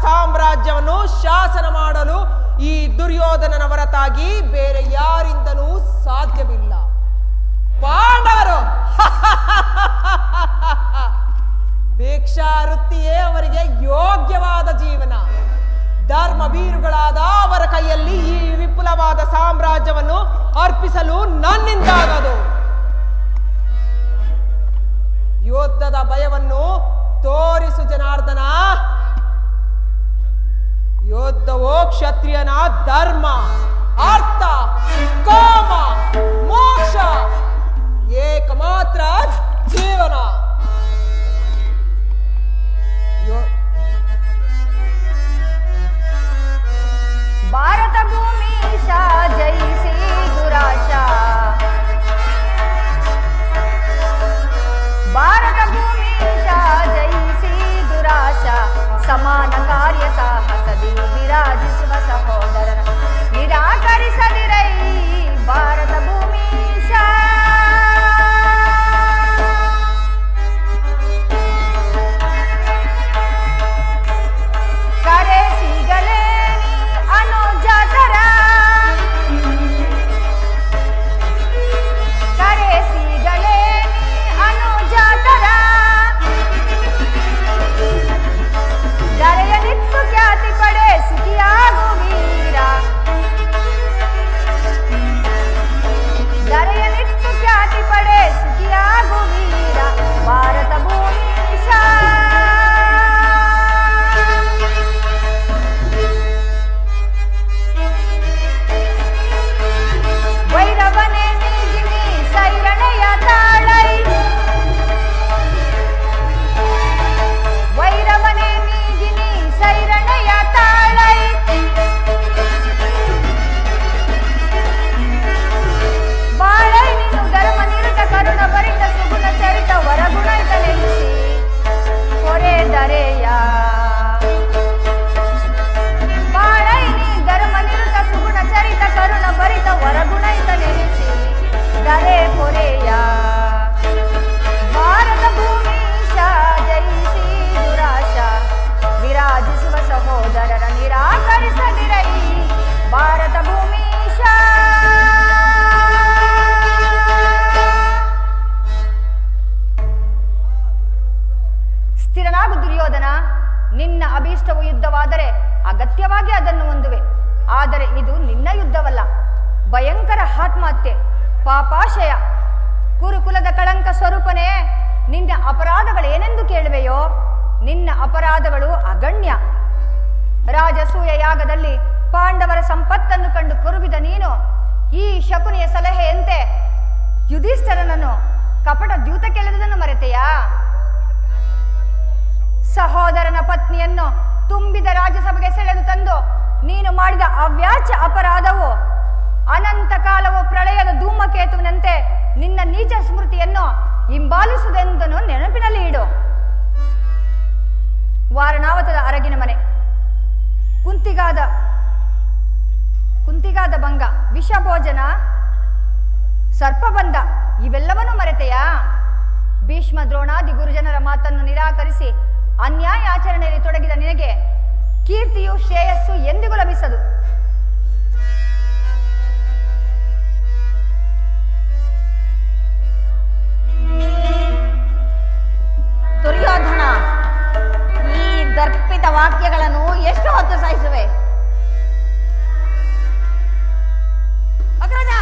ಸಾಮ್ರಾಜ್ಯವನ್ನು ಶಾಸನ ಮಾಡಲು ಈ ದುರ್ಯೋಧನನ ಹೊರತಾಗಿ ಬೇರೆ ಯಾರಿಂದಲೂ ಸಾಧ್ಯವಿಲ್ಲ. ಪಾಂಡವರು ಭಿಕ್ಷಾವೃತ್ತಿಯೇ ಅವರಿಗೆ ಯೋಗ್ಯವಾದ ಜೀವನ. ಧರ್ಮವೀರುಗಳಾದ ಅವರ ಕೈಯಲ್ಲಿ ಈ ವಿಪುಲವಾದ ಸಾಮ್ರಾಜ್ಯವನ್ನು ಅರ್ಪಿಸಲು ನನ್ನಿಂದಾಗದು. ಯುದ್ಧದ ಭಯವನ್ನು ತೋರಿಸು ಜನಾರ್ದನ. ಯುದ್ಧವೋ ಕ್ಷತ್ರಿಯನ ಧರ್ಮ, ಅರ್ಥ, ಕಾಮ, ಮೋಕ್ಷ, ಏಕಮಾತ್ರ ಜೀವನ. ಭಾರತ ಭೂಮೀಶ ಜಯಿಸಿ ದುರಾಶಾ, ಭಾರತ ಭೂಮೀಶ ಜಯಿಸಿ ದುರಾಶಾ, ಸಮಾನ ಕಾರ್ಯ ಸಾಹಸದಿ ವಿರಾಜಿಸುವ ಸಹೋದರನ ನಿರಾಕರಿಸದಿರೈ ಭಾರತ ಭೂಮೀಶ. ದುರ್ಯೋಧನ, ನಿನ್ನ ಅಭೀಷ್ಟವು ಯುದ್ಧವಾದರೆ ಅಗತ್ಯವಾಗಿ ಅದನ್ನು ಹೊಂದುವೆ. ಆದರೆ ಇದು ನಿನ್ನ ಯುದ್ಧವಲ್ಲ, ಭಯಂಕರ ಆತ್ಮಹತ್ಯೆ, ಪಾಪಾಶಯ. ಕುರುಕುಲದ ಕಳಂಕ ಸ್ವರೂಪನೇ, ನಿನ್ನ ಅಪರಾಧಗಳೇನೆಂದು ಕೇಳುವೆಯೋ? ನಿನ್ನ ಅಪರಾಧಗಳು ಅಗಣ್ಯ. ರಾಜಸೂಯ ಯಾಗದಲ್ಲಿ ಪಾಂಡವರ ಸಂಪತ್ತನ್ನು ಕಂಡು ಕೊರುಗಿದ ನೀನು ಈ ಶಕುನಿಯ ಸಲಹೆಯಂತೆ ಯುಧಿಷ್ಠರನನ್ನು ಕಪಟ ದ್ಯೂತಕ್ಕೆಳೆದುದನ್ನು ಮರೆತೆಯಾ? ಸಹೋದರನ ಪತ್ನಿಯನ್ನು ತುಂಬಿದ ರಾಜ್ಯಸಭೆಗೆ ಸೆಳೆದು ತಂದು ನೀನು ಮಾಡಿದ ಅವ್ಯಾಚ್ಯ ಅಪರಾಧವು ಅನಂತ ಕಾಲವು ಪ್ರಳಯದ ಧೂಮಕೇತುವಿನಂತೆ ನಿನ್ನ ನೀಚ ಸ್ಮೃತಿಯನ್ನು ಹಿಂಬಾಲಿಸುವುದೆಂದನ್ನು ನೆನಪಿನಲ್ಲಿ ಇಡು. ವಾರಣಾವತದ ಅರಗಿನ ಮನೆ, ಕುಂತಿಗಾದ ಭಂಗ, ವಿಷಭೋಜನ, ಸರ್ಪಬಂಧ ಇವೆಲ್ಲವನ್ನೂ ಮರೆತೆಯಾ? ಭೀಷ್ಮ ದ್ರೋಣಾದಿ ಗುರುಜನರ ಮಾತನ್ನು ನಿರಾಕರಿಸಿ ಅನ್ಯಾಯ ಆಚರಣೆಯಲ್ಲಿ ತೊಡಗಿದ ನಿನಗೆ ಕೀರ್ತಿಯು ಶ್ರೇಯಸ್ಸು ಎಂದಿಗೂ ಲಭಿಸದು. ದುರ್ಯೋಧನ, ಈ ದರ್ಪಿತ ವಾಕ್ಯಗಳನ್ನು ಎಷ್ಟು ಹೊತ್ತು ಸಹಿಸುವೆ? ಅಗ್ರಜ,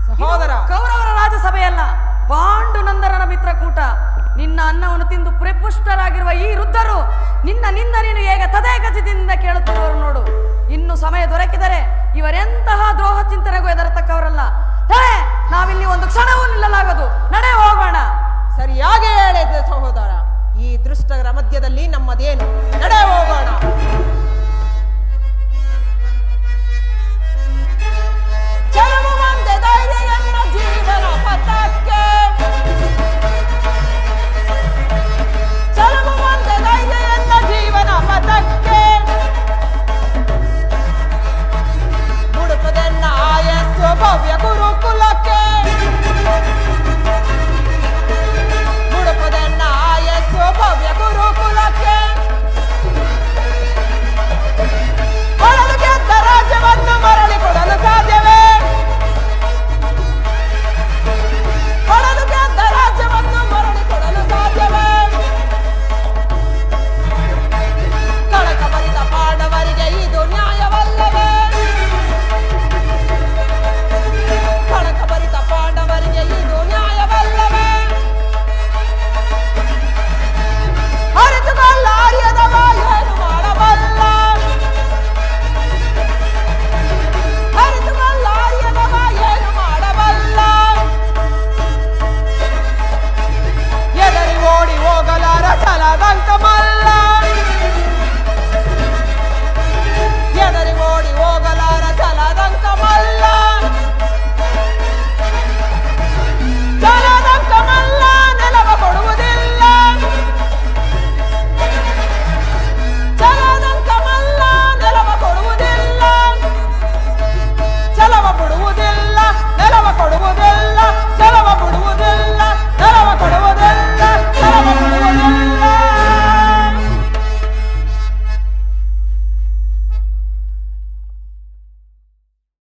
ಸಹೋದರ, ಕೌರವರ ರಾಜಸಭೆಯಲ್ಲ, ಪಾಂಡುನಂದನನ ಮಿತ್ರಕೂಟ. ನಿನ್ನ ಅನ್ನವನ್ನು ತಿಂದು ಪರಿಪುಷ್ಟರಾಗಿರುವ ಈ ವೃದ್ಧರು ನಿನ್ನ ನೀನು ಹೇಗೆ ತದೇಕಚಿದಿಂದ ಕೇಳುತ್ತಿರುವರು ನೋಡು. ಇನ್ನು ಸಮಯ ದೊರಕಿದರೆ ಇವರೆಂತಹ ದ್ರೋಹ ಚಿಂತನೆಗೂ ಎದರತಕ್ಕವರಲ್ಲ. ನಾವಿಲ್ಲಿ ಒಂದು ಕ್ಷಣವೂ ನಿಲ್ಲಲಾಗದು. ನಡೆ ಹೋಗ.